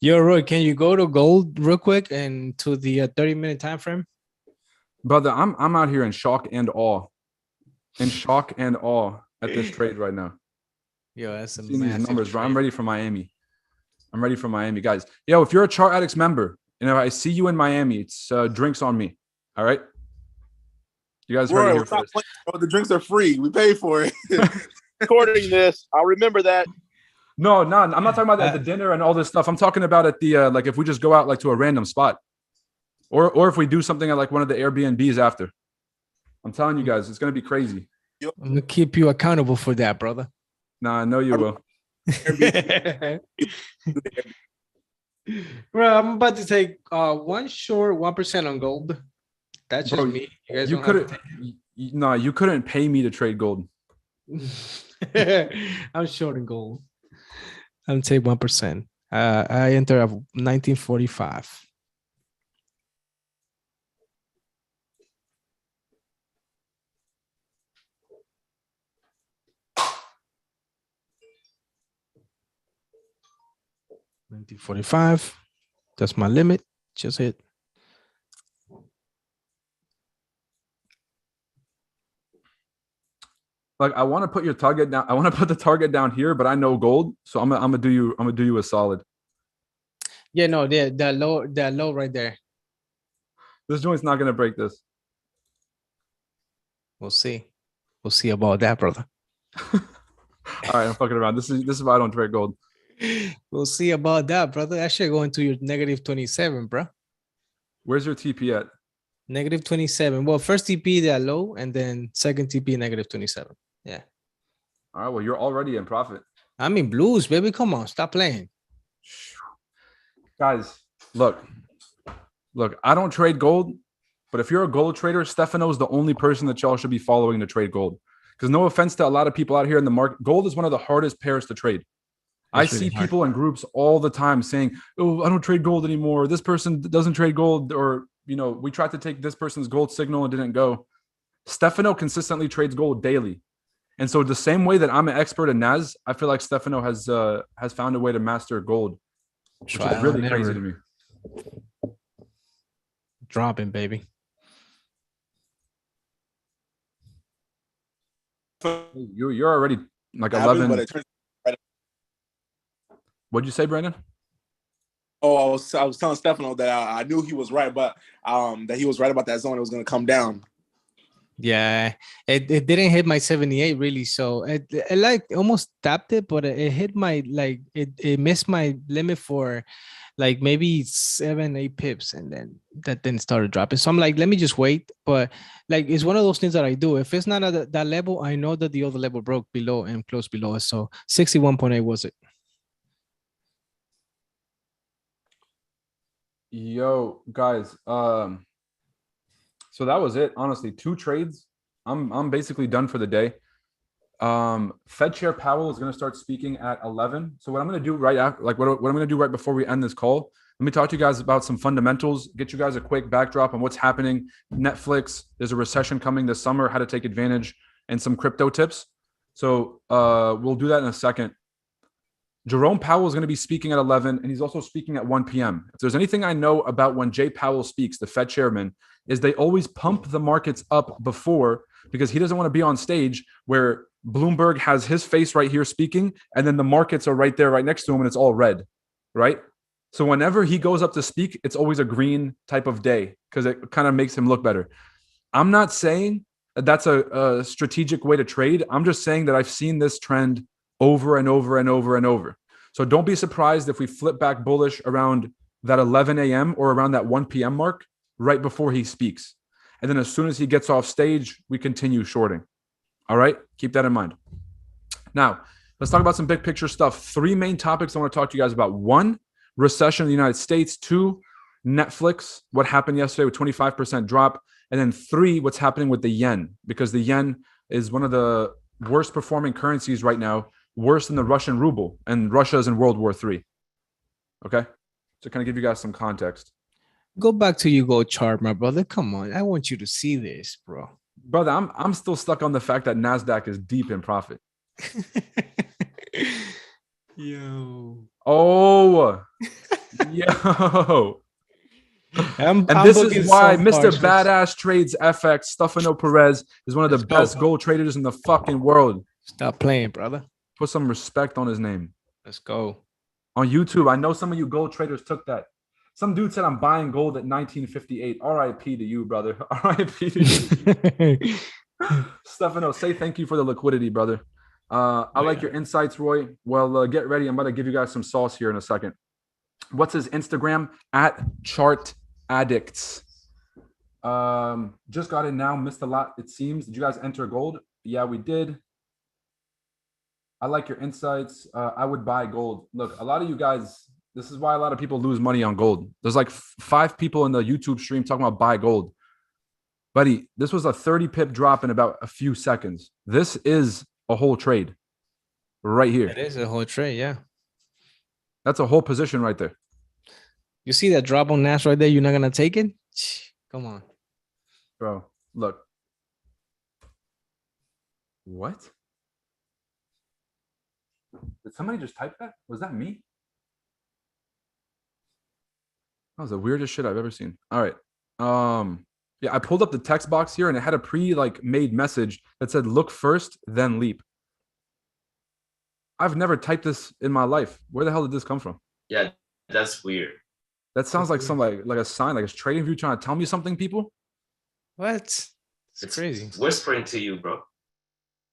Yo, Roy, can you go to gold real quick and to the 30-minute time frame? Brother, I'm out here in shock and awe. In shock and awe at this trade right now. Yo, that's these numbers, bro. I'm ready for Miami. Guys. Yo, if you're a Chart Addicts member and if I see you in Miami, it's drinks on me. All right. You guys heard it here first. The drinks are free. We pay for it. Recording this, I'll remember that. No, I'm not talking about at the dinner and all this stuff. I'm talking about at the like if we just go out like to a random spot, or if we do something at like one of the Airbnbs after. I'm telling you guys, it's gonna be crazy. I'm gonna keep you accountable for that, brother. Nah, I know you will. Bro, I'm about to take 1 short 1% on gold. That's just me. You guys you couldn't pay me to trade gold. I'm short in gold. I'm take 1%. I enter at 1945. $19.45. That's my limit. Just hit. Like I want to put your target down. I want to put the target down here, but I know gold, so I'm gonna do you a solid. Yeah, no, the low right there. This joint's not gonna break this. We'll see. We'll see about that, brother. All right, I'm fucking around. This is why I don't trade gold. We'll see about that, brother. That should go into your -27, bro. Where's your TP at? -27. Well, first TP that low, and then second TP -27. Yeah. All right. Well, you're already in profit. I'm in blues, baby. Come on, stop playing. Guys, look. I don't trade gold, But if you're a gold trader, Stefano is the only person that y'all should be following to trade gold. Because no offense to a lot of people out here in the market, gold is one of the hardest pairs to trade. I see people in groups all the time saying, "Oh, I don't trade gold anymore. This person doesn't trade gold," or we tried to take this person's gold signal and didn't go. Stefano consistently trades gold daily. And so the same way that I'm an expert in Naz, I feel like Stefano has found a way to master gold, which is really crazy to me. Dropping, baby. You're already like 11. What'd you say, Brandon? Oh, I was telling Stefano that I knew he was right, but that he was right about that zone. It was going to come down. Yeah, it didn't hit my 78 really, so it like almost tapped it, but it hit my it missed my limit for like maybe 7-8 pips, and then that then started dropping. So I'm like, let me just wait. But like it's one of those things that I do. If it's not at that level, I know that the other level broke below and close below it. So 61.8 was it. Yo, guys. So that was it. Honestly, 2 trades. I'm basically done for the day. Fed Chair Powell is going to start speaking at 11. So what I'm going to do right after, like what I'm going to do right before we end this call, let me talk to you guys about some fundamentals, get you guys a quick backdrop on what's happening. Netflix, there's a recession coming this summer, how to take advantage, and some crypto tips. So we'll do that in a second. Jerome Powell is going to be speaking at 11, and he's also speaking at 1 p.m. If there's anything I know about when Jay Powell speaks, the Fed chairman, is they always pump the markets up before, because he doesn't want to be on stage where Bloomberg has his face right here speaking, and then the markets are right there, right next to him, and it's all red, right? So whenever he goes up to speak, it's always a green type of day because it kind of makes him look better. I'm not saying that that's a strategic way to trade. I'm just saying that I've seen this trend over and over and over and over. So don't be surprised if we flip back bullish around that 11 a.m. or around that 1 p.m. mark right before he speaks. And then as soon as he gets off stage, we continue shorting. All right? Keep that in mind. Now, let's talk about some big picture stuff. 3 main topics I want to talk to you guys about. 1, recession in the United States. 2, Netflix, what happened yesterday with 25% drop. And then 3, what's happening with the yen, because the yen is one of the worst performing currencies right now, worse than the Russian ruble, and Russia is in World War III. Okay? So kind of give you guys some context. Go back to your gold chart, my brother. Come on. I want you to see this, bro. Brother, I'm still stuck on the fact that NASDAQ is deep in profit. Yo. Oh. Yo. I'm this is why Mr. Badass Trades FX, Stefano Perez, is one of the best gold traders in the fucking world. Stop playing, brother. Put some respect on his name. Let's go. On YouTube, I know some of you gold traders took that. Some dude said I'm buying gold at 1958. RIP to you, brother. RIP to you. Stefano, say thank you for the liquidity, brother. I like your insights, Roy. Well, get ready. I'm about to give you guys some sauce here in a second. What's his Instagram? At Chartaddicts. Just got in now. Missed a lot, it seems. Did you guys enter gold? Yeah, we did. I like your insights. I would buy gold. Look, a lot of you guys, this is why a lot of people lose money on gold. There's like 5 people in the YouTube stream talking about buy gold. Buddy, this was a 30 pip drop in about a few seconds. This is a whole trade right here. It is a whole trade, yeah. That's a whole position right there. You see that drop on Nash right there? You're not going to take it? Come on. Bro, look. What? Did somebody just type that? Was that me? That was the weirdest shit I've ever seen. All right. Yeah, I pulled up the text box here and it had a made message that said, look first, then leap. I've never typed this in my life. Where the hell did this come from? Yeah, that's weird. That sounds like some like a sign, like a trading view trying to tell me something, people. What? It's crazy. Whispering to you, bro.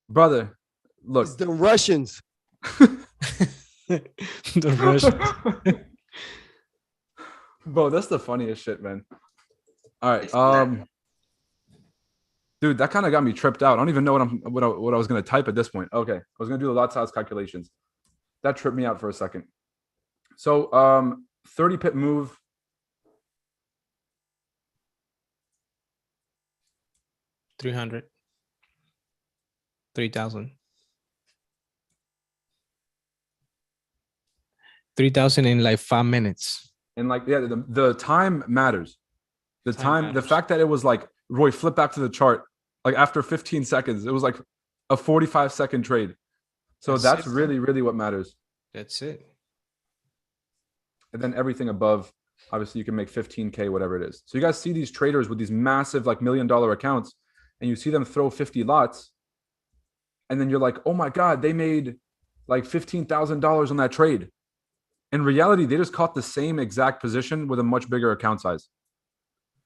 Brother, look. It's the Russians. The Russians. Bro, that's the funniest shit, man. All right. Dude, that kind of got me tripped out. I don't even know what I was gonna type at this point. Okay. I was gonna do the lot size calculations. That tripped me out for a second. So 30 pip move. 300. 3,000. 3,000 in like 5 minutes. And like, yeah, the time matters. The Time the matters. fact that it was like, Roy, flip back to the chart. Like after 15 seconds, it was like a 45-second trade. So that's it, bro. really, really what matters. That's it. And then everything above, obviously you can make 15K, whatever it is. So you guys see these traders with these massive like $1 million accounts, and you see them throw 50 lots. And then you're like, oh my God, they made like $15,000 on that trade. In reality, they just caught the same exact position with a much bigger account size.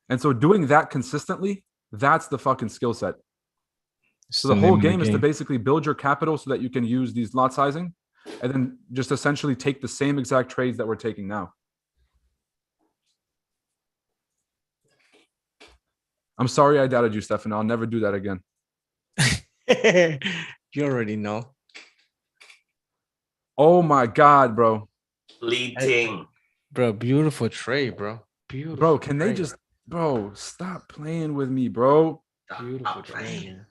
And so doing that consistently, that's the fucking skill set. So the whole game is to basically build your capital so that you can use these lot sizing and then just essentially take the same exact trades that we're taking now. I'm sorry I doubted you, Stefan. I'll never do that again. You already know. Oh my God, bro. Leading. Bro, beautiful trade, bro. Beautiful. Bro, can they trade. just, bro, stop playing with me, bro. Beautiful trade, man.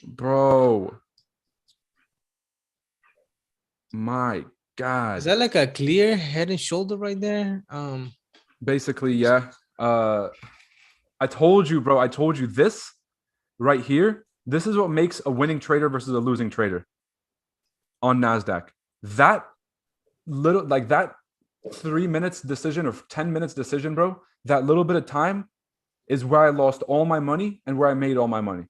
Bro. My God. Is that like a clear head and shoulder right there? Basically, yeah. I told you, bro. I told you this right here. This is what makes a winning trader versus a losing trader on NASDAQ. That little, like that 3 minutes decision or 10 minutes decision, bro, that little bit of time is where I lost all my money and where I made all my money.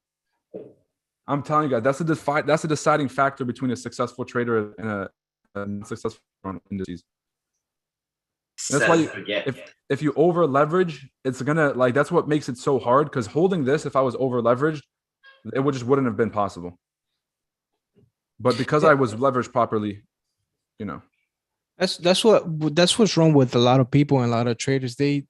I'm telling you guys, that's a deciding factor between a successful trader and a successful indices. That's why if you over leverage, it's gonna like, that's what makes it so hard. Because holding this, if I was over leveraged, it wouldn't have been possible. But because I was leveraged properly, you know. That's what's wrong with a lot of people and a lot of traders. They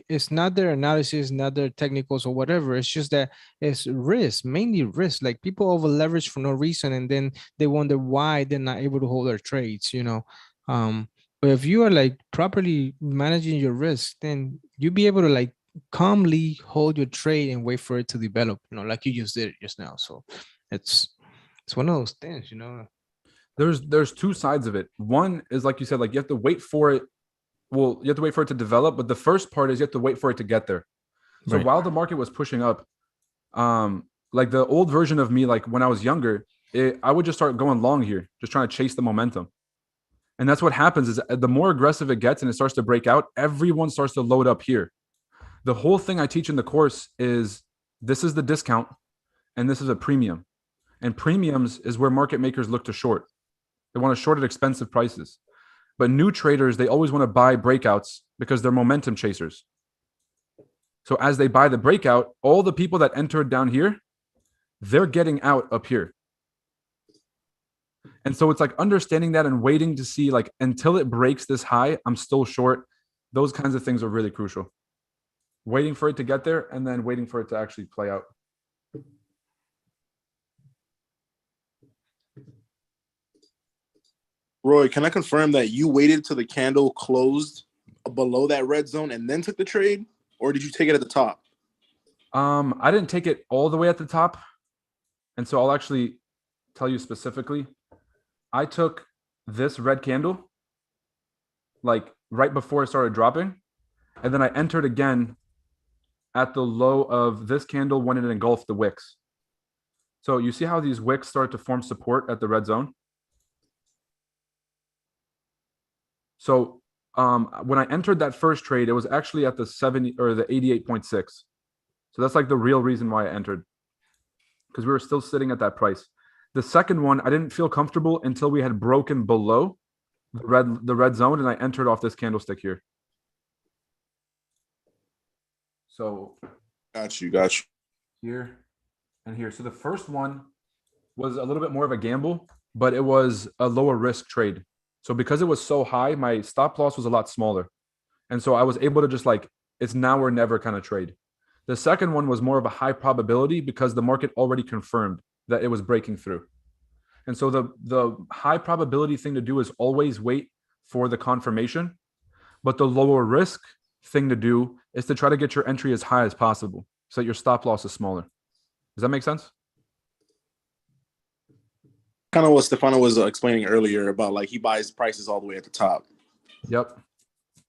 it's not their analysis, not their technicals or whatever. It's just that it's risk, mainly risk. Like people over leverage for no reason, and then they wonder why they're not able to hold their trades. You know, but if you are like properly managing your risk, then you'll be able to like calmly hold your trade and wait for it to develop. You know, like you just did just now. So it's one of those things. You know. There's two sides of it. One is like you said, like you have to wait for it. Well, you have to wait for it to develop, but the first part is you have to wait for it to get there. So Right. while the market was pushing up, like the old version of me, like when I was younger, I would just start going long here, just trying to chase the momentum. And that's what happens is the more aggressive it gets and it starts to break out, everyone starts to load up here. The whole thing I teach in the course is this is the discount and this is a premium. And premiums is where market makers look to short. They want to short at expensive prices. But new traders, they always want to buy breakouts because they're momentum chasers. So as they buy the breakout, all the people that entered down here, they're getting out up here. And so it's like understanding that and waiting to see like until it breaks this high, I'm still short. Those kinds of things are really crucial. Waiting for it to get there and then waiting for it to actually play out. Roy, can I confirm that you waited till the candle closed below that red zone and then took the trade? Or did you take it at the top? I didn't take it all the way at the top. And so I'll actually tell you specifically. I took this red candle like right before it started dropping. And then I entered again at the low of this candle when it engulfed the wicks. So you see how these wicks start to form support at the red zone? So when I entered that first trade, it was actually at the 70 or the 88.6. So that's like the real reason why I entered, because we were still sitting at that price. The second one, I didn't feel comfortable until we had broken below the red zone, and I entered off this candlestick here. So Got you. here and here. So the first one was a little bit more of a gamble, but it was a lower risk trade. So because it was so high, my stop loss was a lot smaller. And so I was able to just like, it's now or never kind of trade. The second one was more of a high probability because the market already confirmed that it was breaking through. And so the high probability thing to do is always wait for the confirmation. But the lower risk thing to do is to try to get your entry as high as possible so that your stop loss is smaller. Does that make sense? Kind of what Stefano was explaining earlier about like he buys prices all the way at the top. Yep.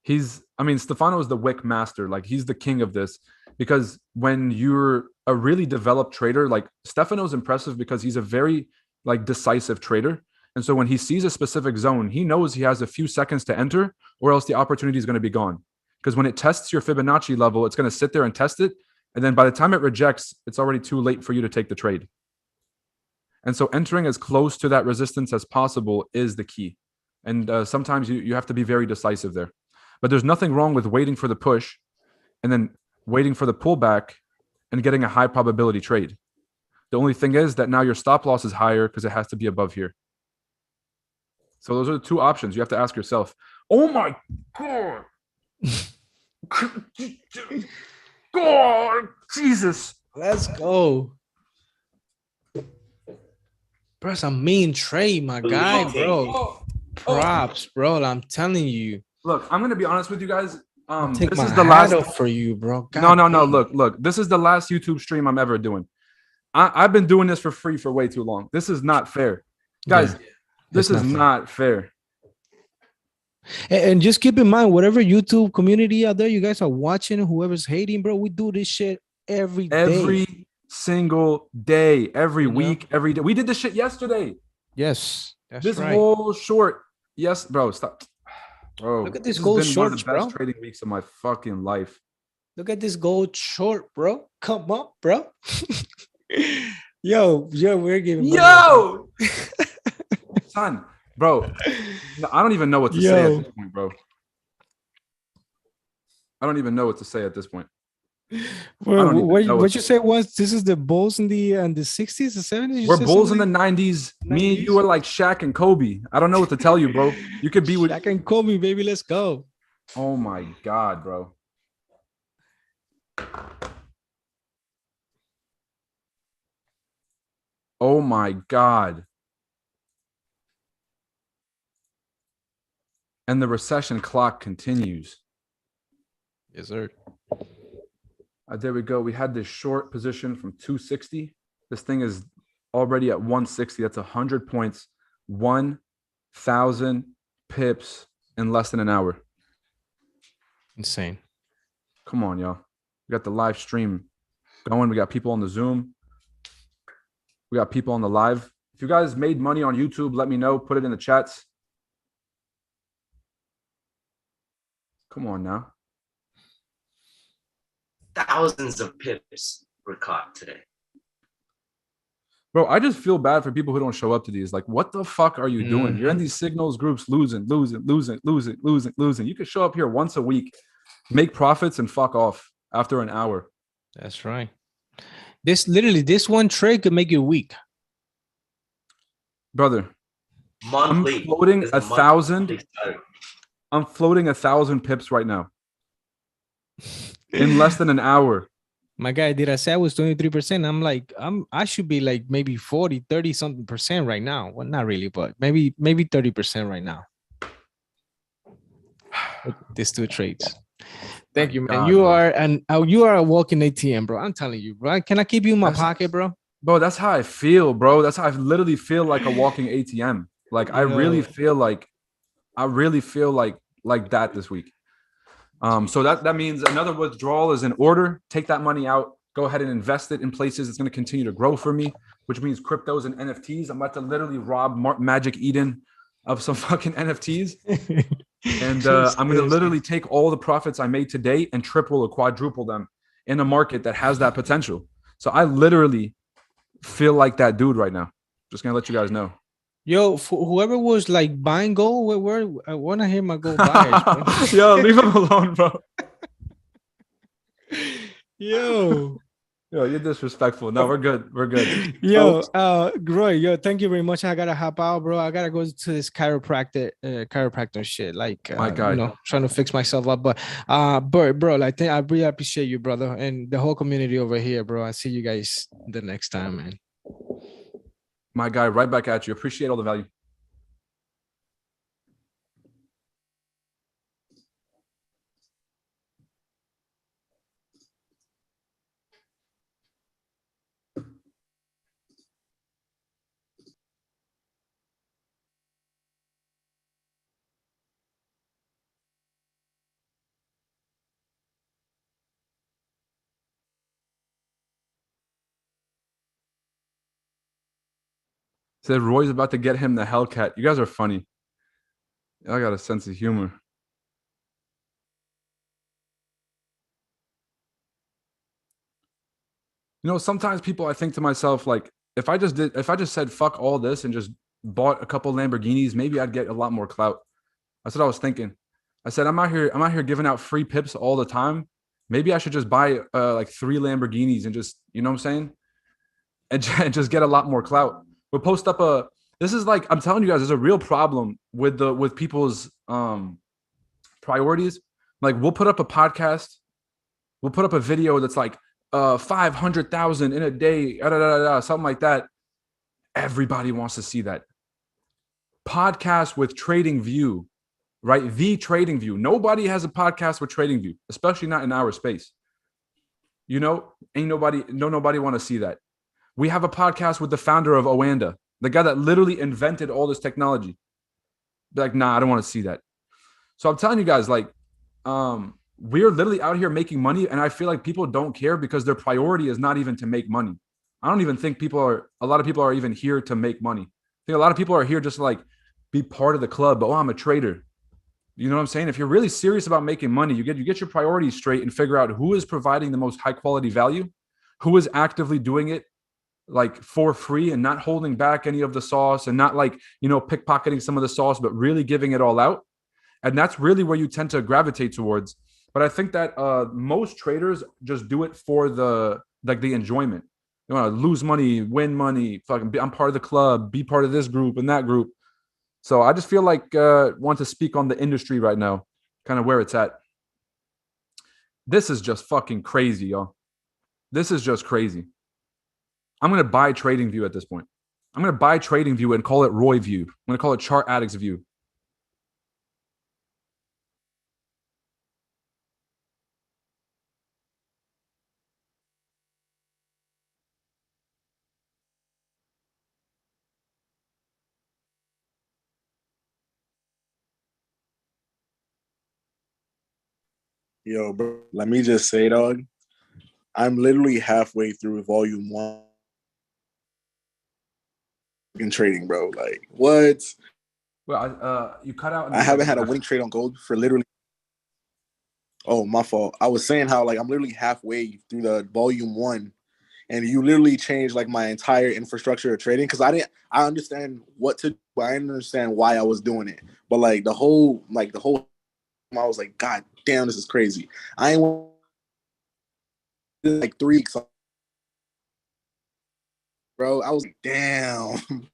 Stefano is the wick master. Like he's the king of this because when you're a really developed trader, like Stefano's impressive because he's a very like decisive trader. And so when he sees a specific zone, he knows he has a few seconds to enter or else the opportunity is going to be gone. Because when it tests your Fibonacci level, it's going to sit there and test it. And then by the time it rejects, it's already too late for you to take the trade. And so entering as close to that resistance as possible is the key. And sometimes you have to be very decisive there. But there's nothing wrong with waiting for the push and then waiting for the pullback and getting a high probability trade. The only thing is that now your stop loss is higher because it has to be above here. So those are the two options you have to ask yourself. Oh my God. God, Jesus. Let's go. Bro, it's a mean trade, my guy, bro. Props, bro. I'm telling you. Look, I'm gonna be honest with you guys. Take This my is the hat last off for you, bro. No. damn. Look. This is the last YouTube stream I'm ever doing. I've been doing this for free for way too long. This is not fair, guys. Yeah, this it's is not fair. not fair. And just keep in mind, whatever YouTube community out there you guys are watching, whoever's hating, bro, we do this shit every day. Every single day, every You know? week, every day. We did this shit yesterday. Yes, that's This right. whole short. Yes, bro. Stop. Bro, Look at this has gold been one of shorts, the best bro. trading weeks of my fucking life. Look at this gold short, bro. Come up, bro. yo, we're giving money Yo, son, bro. No, I don't even know what to say at Yo. this point, bro. I don't even know what to say at this point. Well, don't even know what what you to say was this is the Bulls in the 60s, the 70s? We're Bulls in the 90s. Me and 90s? you are like Shaq and Kobe. I don't know what to tell you, bro. You could be with. Shaq and Kobe, baby. Let's go. Oh my God, bro. Oh my God. And the recession clock continues. Yes, sir. There we go. We had this short position from 260. This thing is already at 160. That's 100 points, 1,000 pips in less than an hour. Insane. Come on, y'all. We got the live stream going. We got people on the Zoom. We got people on the live. If you guys made money on YouTube, let me know. Put it in the chats. Come on now. Thousands of pips were caught today. Bro, I just feel bad for people who don't show up to these. Like, what the fuck are you doing? You're in these signals groups losing. You could show up here once a week, make profits, and fuck off after an hour. That's right. This one trade could make you weak. Brother, Monthly. I'm floating This is 1,000. monthly start. I'm floating 1,000 pips right now in less than an hour. My guy, did I say I was 23%? I'm like, I should be like maybe 40, 30 something percent right now. Well, not really, but maybe 30% right now. These two trades. Thank you, man. God, You bro. you are a walking ATM, bro. I'm telling you, bro. Can I keep you in my pocket, bro? Bro, that's how I feel, bro. That's how I literally feel like a walking ATM. Like I really feel like that this week. So that means another withdrawal is in order. Take that money out. Go ahead and invest it in places it's going to continue to grow for me, which means cryptos and NFTs. I'm about to literally rob Magic Eden of some fucking NFTs. And I'm going to literally take all the profits I made today and triple or quadruple them in a market that has that potential. So I literally feel like that dude right now. Just going to let you guys know. Yo, for whoever was like buying gold, where I want to hear my gold buyers, bro. Yo, leave him alone, bro. Yo, you're disrespectful. No, we're good. We're good. Yo, Groy, yo, thank you very much. I gotta hop out, bro. I gotta go to this chiropractor shit. Like, My guy. trying to fix myself up. But, bro, like, I really appreciate you, brother, and the whole community over here, bro. I see you guys the next time, man. My guy, right back at you. Appreciate all the value. Said Roy's about to get him the Hellcat. You guys are funny. I got a sense of humor. You know, sometimes people, I think to myself, like, if I just said fuck all this and just bought a couple Lamborghinis, maybe I'd get a lot more clout. That's what I was thinking. I said, I'm out here giving out free pips all the time. Maybe I should just buy like 3 Lamborghinis and just, you know what I'm saying? And just get a lot more clout. We'll post up this is like, I'm telling you guys, there's a real problem with people's priorities. Like, we'll put up a podcast, we'll put up a video that's like 500,000 in a day, something like that. Everybody wants to see that. Podcast with Trading View, right? The Trading View. Nobody has a podcast with Trading View, especially not in our space. You know, nobody want to see that. We have a podcast with the founder of Oanda, the guy that literally invented all this technology. Be like, nah, I don't want to see that. So I'm telling you guys, like, we're literally out here making money, and I feel like people don't care because their priority is not even to make money. I don't even think a lot of people are even here to make money. I think a lot of people are here just to like be part of the club, but I'm a trader. You know what I'm saying? If you're really serious about making money, you get your priorities straight and figure out who is providing the most high quality value, who is actively doing it like for free and not holding back any of the sauce and not like, you know, pickpocketing some of the sauce, but really giving it all out. And that's really where you tend to gravitate towards. But I think that most traders just do it for the enjoyment. You want to lose money, win money, I'm part of the club, be part of this group and that group. So I just feel like want to speak on the industry right now, kind of where it's at. This is just fucking crazy, y'all. This is just crazy. I'm going to buy TradingView at this point. I'm going to buy TradingView and call it Roy View. I'm going to call it Chartaddicts View. Yo, bro, let me just say, dog, I'm literally halfway through volume 1 in trading, bro. Like, what? Well, you cut out. I haven't had a winning trade on gold for literally. Oh, my fault. I was saying how, like, I'm literally halfway through the volume 1, and you literally changed like my entire infrastructure of trading because I understand what to do, but I didn't understand why I was doing it. But like the whole I was like, God damn, this is crazy. I ain't like 3 weeks, bro. I was like, damn.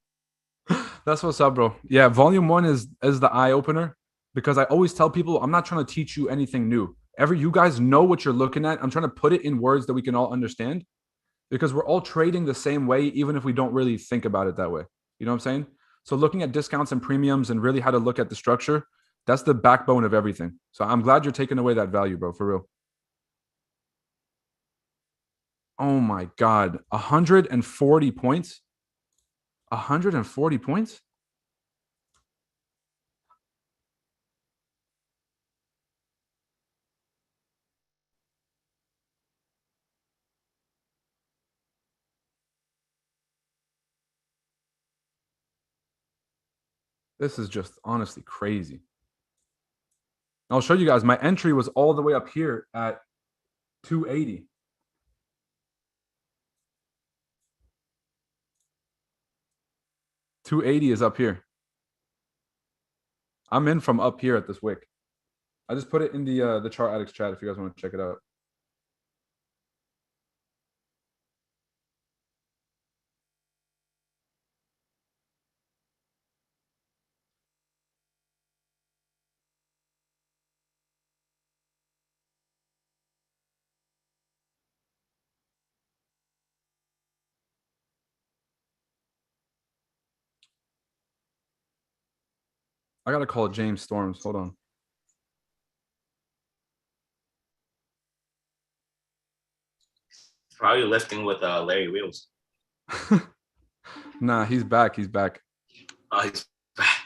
That's what's up, bro. Yeah, volume 1 is the eye opener because I always tell people I'm not trying to teach you anything new. You guys know what you're looking at. I'm trying to put it in words that we can all understand because we're all trading the same way, even if we don't really think about it that way. You know what I'm saying? So looking at discounts and premiums and really how to look at the structure, that's the backbone of everything. So I'm glad you're taking away that value, bro, for real. Oh my God. 140 points. 140 points? This is just honestly crazy. I'll show you guys. My entry was all the way up here at 280. $280 is up here. I'm in from up here at this wick. I just put it in the Chartaddicts chat if you guys want to check it out. I gotta call James Storms. Hold on. Probably lifting with Larry Wheels. Nah, he's back. He's back. Oh, he's back.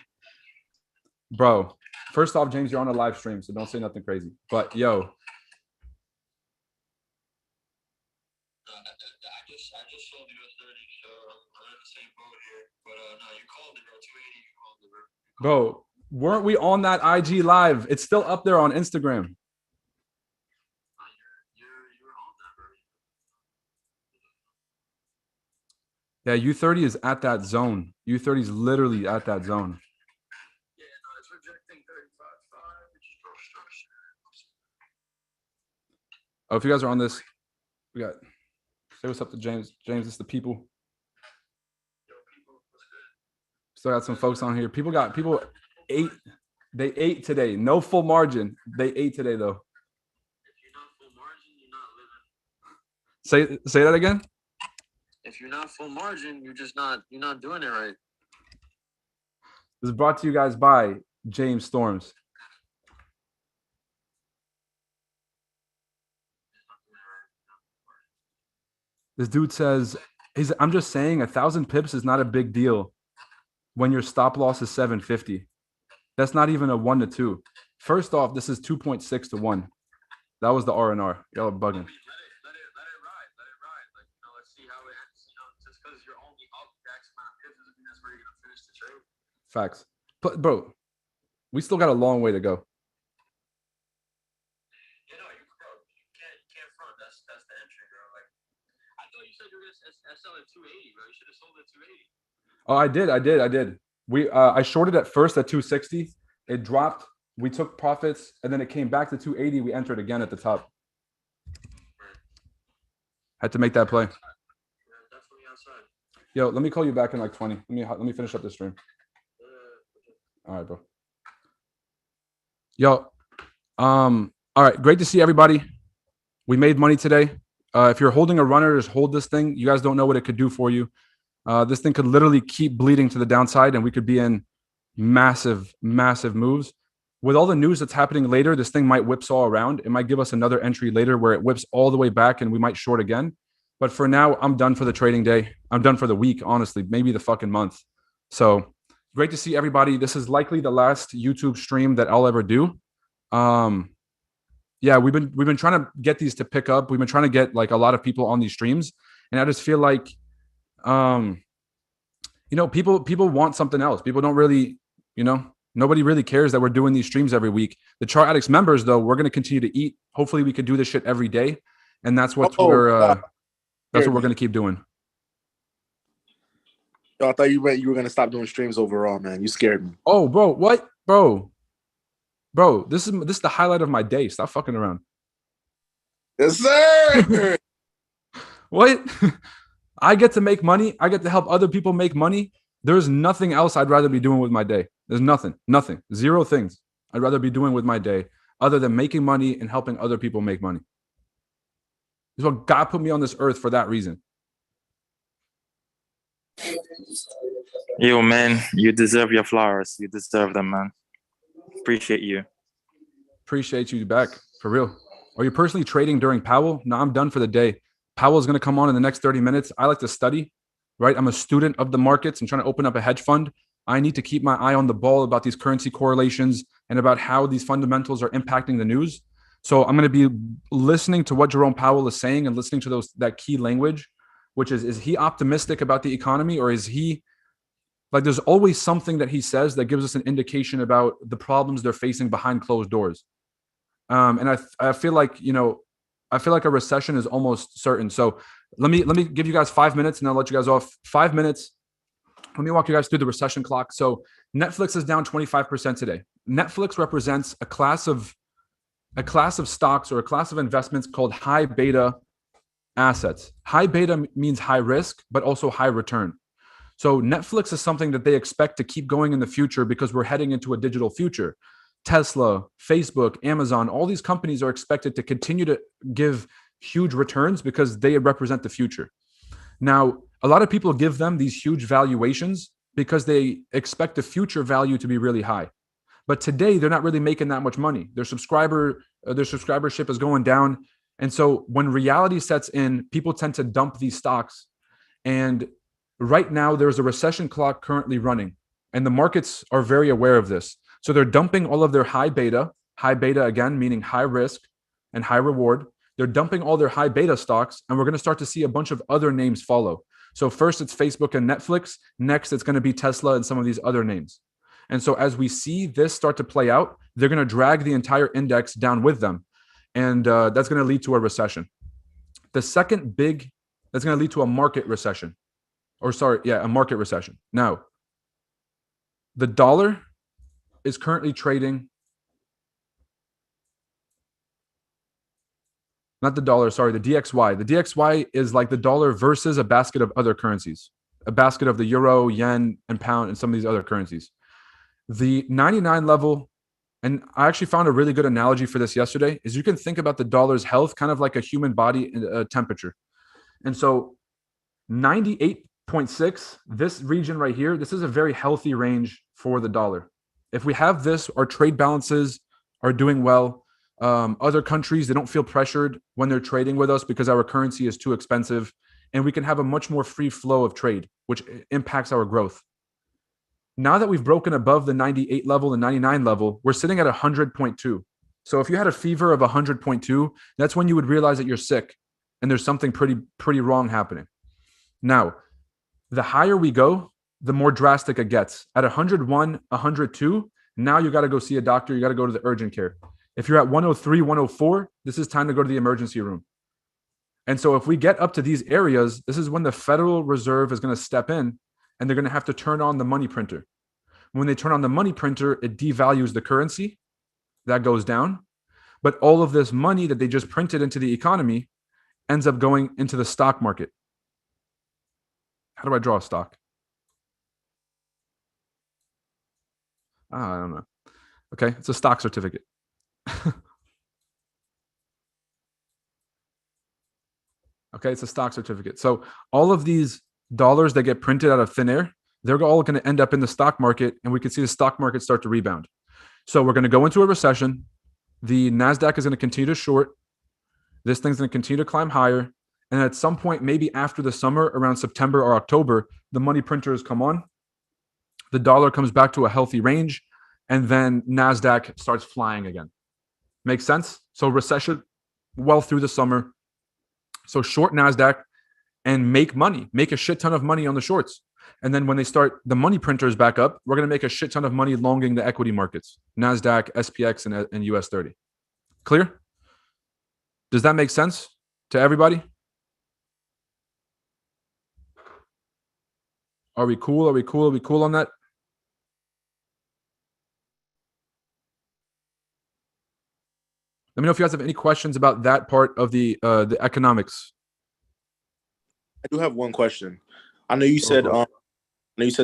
Bro, first off, James, you're on a live stream, so don't say nothing crazy. But yo. I just sold you a 30, so I'm in the same boat here. But Bro, weren't we on that IG live? It's still up there on Instagram. Yeah, U30 is at that zone. U30 is literally at that zone. Oh, if you guys are on this, we got say what's up to James. James, it's the people. Still got some folks on here. People ate. They ate today. No full margin. They ate today though. If you're not full margin, you're not living. Say that again. If you're not full margin, you're not doing it right. This is brought to you guys by James Storms. This dude says, I'm just saying 1,000 pips is not a big deal when your stop loss is 750. That's not even a 1 to 2. First off, this is 2.6 to 1. That was the R&R. Y'all are bugging. Let it ride. Like, let's see how it ends. Just because you're only up X amount of pips doesn't mean that's where you're gonna finish the trade. Facts. But bro, we still got a long way to go. You can't front. That's the entry, bro. Like, I thought you said you were gonna sell at 280, bro. You should have sold at 280. Oh, I did. I shorted at first at 260. It dropped. We took profits, and then it came back to 280. We entered again at the top. Had to make that play. Definitely outside. Yo, let me call you back in like 20. Let me finish up the stream. All right, bro. Yo, all right. Great to see everybody. We made money today. If you're holding a runner, just hold this thing. You guys don't know what it could do for you. This thing could literally keep bleeding to the downside, and we could be in massive, massive moves. With all the news that's happening later, this thing might whipsaw around. It might give us another entry later where it whips all the way back and we might short again. But for now, I'm done for the trading day. I'm done for the week, honestly, maybe the fucking month. So great to see everybody. This is likely the last YouTube stream that I'll ever do. Yeah, we've been trying to get these to pick up. We've been trying to get like a lot of people on these streams. And I just feel like, people want something else. People don't really, nobody really cares that we're doing these streams every week. The Chartaddicts members, though, we're going to continue to eat. Hopefully we could do this shit every day. And that's what we're going to keep doing. Yo, I thought you were going to stop doing streams overall, man. You scared me. Oh, bro, what? Bro, this is the highlight of my day. Stop fucking around. Yes, sir. What? I get to make money. I get to help other people make money. There's nothing else I'd rather be doing with my day. There's nothing, zero things I'd rather be doing with my day other than making money and helping other people make money. This is what God put me on this earth for that reason. Yo, man, you deserve your flowers. You deserve them, man. Appreciate you. Appreciate you back, for real. Are you personally trading during Powell? No, I'm done for the day. Powell is going to come on in the next 30 minutes. I like to study, right? I'm a student of the markets and trying to open up a hedge fund. I need to keep my eye on the ball about these currency correlations and about how these fundamentals are impacting the news. So I'm going to be listening to what Jerome Powell is saying and listening to that key language, which is he optimistic about the economy, or is he like, there's always something that he says that gives us an indication about the problems they're facing behind closed doors. And I feel like, a recession is almost certain. So let me give you guys 5 minutes and I'll let you guys off. 5 minutes. Let me walk you guys through the recession clock. So Netflix is down 25% today. Netflix represents a class of stocks or a class of investments called high beta assets. High beta means high risk, but also high return. So Netflix is something that they expect to keep going in the future because we're heading into a digital future. Tesla, Facebook, Amazon, all these companies are expected to continue to give huge returns because they represent the future. Now, a lot of people give them these huge valuations because they expect the future value to be really high. But today, they're not really making that much money. Their subscribership is going down. And so when reality sets in, people tend to dump these stocks. And right now, there's a recession clock currently running. And the markets are very aware of this. So they're dumping all of their high beta again, meaning high risk and high reward. They're dumping all their high beta stocks, and we're going to start to see a bunch of other names follow. So first it's Facebook and Netflix. Next, it's going to be Tesla and some of these other names. And so as we see this start to play out, they're going to drag the entire index down with them. And that's going to lead to a recession. The second big, that's going to lead to a market recession. A market recession. Now, the dollar is currently trading, not the dollar, sorry, the DXY. The DXY is like the dollar versus a basket of other currencies, a basket of the euro, yen, and pound, and some of these other currencies. The 99 level, and I actually found a really good analogy for this yesterday, is you can think about the dollar's health kind of like a human body temperature. And so 98.6, this region right here, this is a very healthy range for the dollar. If we have this, our trade balances are doing well. Other countries, they don't feel pressured when they're trading with us because our currency is too expensive, and we can have a much more free flow of trade, which impacts our growth. Now that we've broken above the 98 level and 99 level, we're sitting at 100.2. So if you had a fever of 100.2, that's when you would realize that you're sick and there's something pretty wrong happening. Now, the higher we go, the more drastic it gets. At 101, 102, now you got to go see a doctor. You got to go to the urgent care. If you're at 103, 104, this is time to go to the emergency room. And so if we get up to these areas, this is when the Federal Reserve is going to step in and they're going to have to turn on the money printer. When they turn on the money printer, it devalues the currency. That goes down. But all of this money that they just printed into the economy ends up going into the stock market. How do I draw a stock? I don't know. Okay, it's a stock certificate. Okay, it's a stock certificate. So all of these dollars that get printed out of thin air, they're all going to end up in the stock market, and we can see the stock market start to rebound. So we're going to go into a recession. The NASDAQ is going to continue to short. This thing's going to continue to climb higher. And at some point, maybe after the summer, around September or October, the money printers come on. The dollar comes back to a healthy range, and then NASDAQ starts flying again. Makes sense? So recession well through the summer. So short NASDAQ and make money, make a shit ton of money on the shorts. And then when they start the money printers back up, we're going to make a shit ton of money longing the equity markets, NASDAQ, SPX, and US 30. Clear? Does that make sense to everybody? Are we cool? Are we cool? Are we cool on that? Let me know if you guys have any questions about that part of the economics. I do have one question. I know you said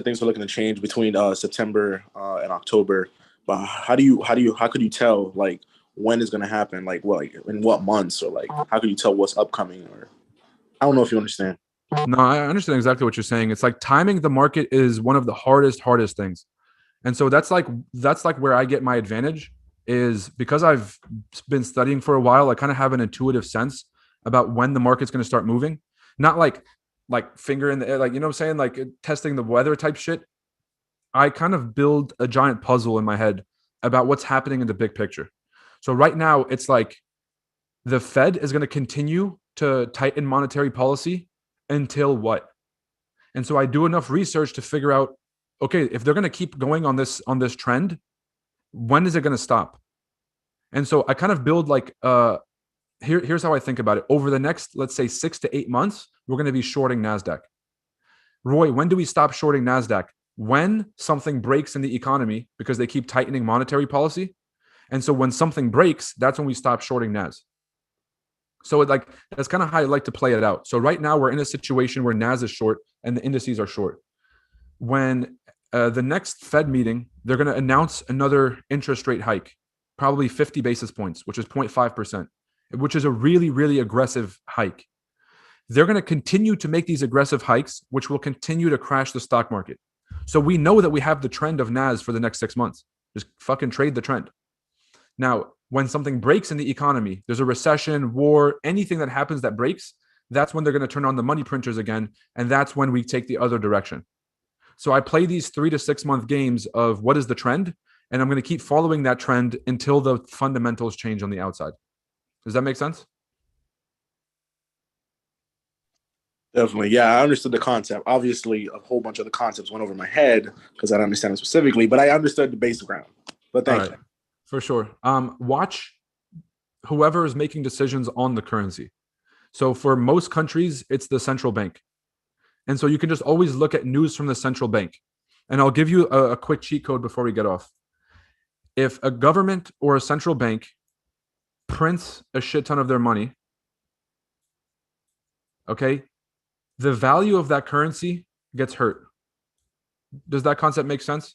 things are looking to change between September and October, but how could you tell like when it's going to happen? Like what, like in what months, or like how could you tell what's upcoming? Or I don't know if you understand. No, I understand exactly what you're saying. It's like timing the market is one of the hardest things. And so that's like where I get my advantage, is because I've been studying for a while. I kind of have an intuitive sense about when the market's going to start moving. Not like finger in the air, like, you know what I'm saying? Like testing the weather type shit. I kind of build a giant puzzle in my head about what's happening in the big picture. So right now it's like the Fed is going to continue to tighten monetary policy until what? And so I do enough research to figure out, okay, if they're going to keep going on this trend, when is it going to stop? And so I kind of build like, here's how I think about it. Over the next, let's say 6 to 8 months, we're going to be shorting NASDAQ. Roy, when do we stop shorting NASDAQ? When something breaks in the economy because they keep tightening monetary policy. And so when something breaks, that's when we stop shorting NAS. So that's kind of how I like to play it out. So right now we're in a situation where NAS is short and the indices are short. When the next Fed meeting, they're going to announce another interest rate hike, probably 50 basis points, which is 0.5%, which is a really, really aggressive hike. They're going to continue to make these aggressive hikes, which will continue to crash the stock market. So we know that we have the trend of NAS for the next 6 months. Just fucking trade the trend. Now, when something breaks in the economy, there's a recession, war, anything that happens that breaks, that's when they're going to turn on the money printers again. And that's when we take the other direction. So I play these 3 to 6 month games of what is the trend, and I'm going to keep following that trend until the fundamentals change on the outside. Does that make sense? Definitely. Yeah, I understood the concept. Obviously, a whole bunch of the concepts went over my head because I don't understand them specifically, but I understood the basic ground. But thank you. For sure. Watch whoever is making decisions on the currency. So for most countries, it's the central bank. And so you can just always look at news from the central bank. And I'll give you a quick cheat code before we get off. If a government or a central bank prints a shit ton of their money, okay, the value of that currency gets hurt. Does that concept make sense?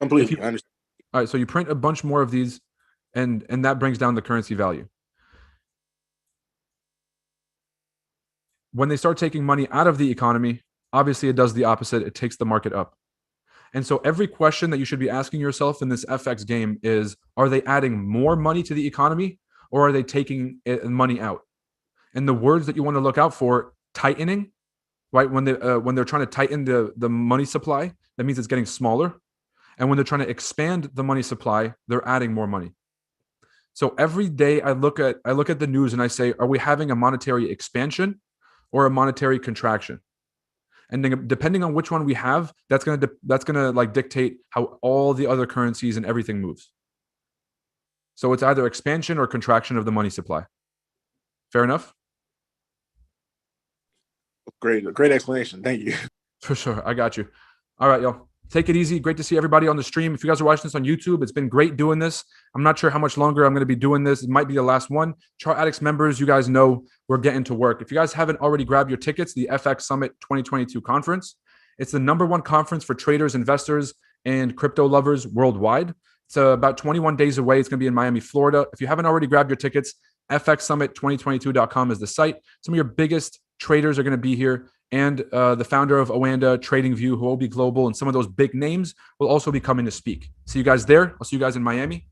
Completely. I understand. All right, so you print a bunch more of these, and that brings down the currency value. When they start taking money out of the economy, obviously it does the opposite. It takes the market up. And so every question that you should be asking yourself in this FX game is, are they adding more money to the economy or are they taking money out? And the words that you want to look out for, tightening, right? When they're trying to tighten the money supply, that means it's getting smaller. And when they're trying to expand the money supply, they're adding more money. So every day I look at the news and I say, are we having a monetary expansion or a monetary contraction? And then depending on which one we have, that's gonna like dictate how all the other currencies and everything moves. So it's either expansion or contraction of the money supply. Fair enough? Great explanation. Thank you. For sure. I got you. All right, y'all. Take it easy. Great to see everybody on the stream. If you guys are watching this on YouTube, it's been great doing this. I'm not sure how much longer I'm going to be doing this. It might be the last one. Chartaddicts members, you guys know we're getting to work. If you guys haven't already grabbed your tickets, the FX Summit 2022 conference, it's the #1 conference for traders, investors, and crypto lovers worldwide. It's about 21 days away. It's going to be in Miami, Florida. If you haven't already grabbed your tickets, fxsummit2022.com is the site. Some of your biggest traders are going to be here. And the founder of Oanda, TradingView, who will be global, and some of those big names will also be coming to speak. See you guys there. I'll see you guys in Miami.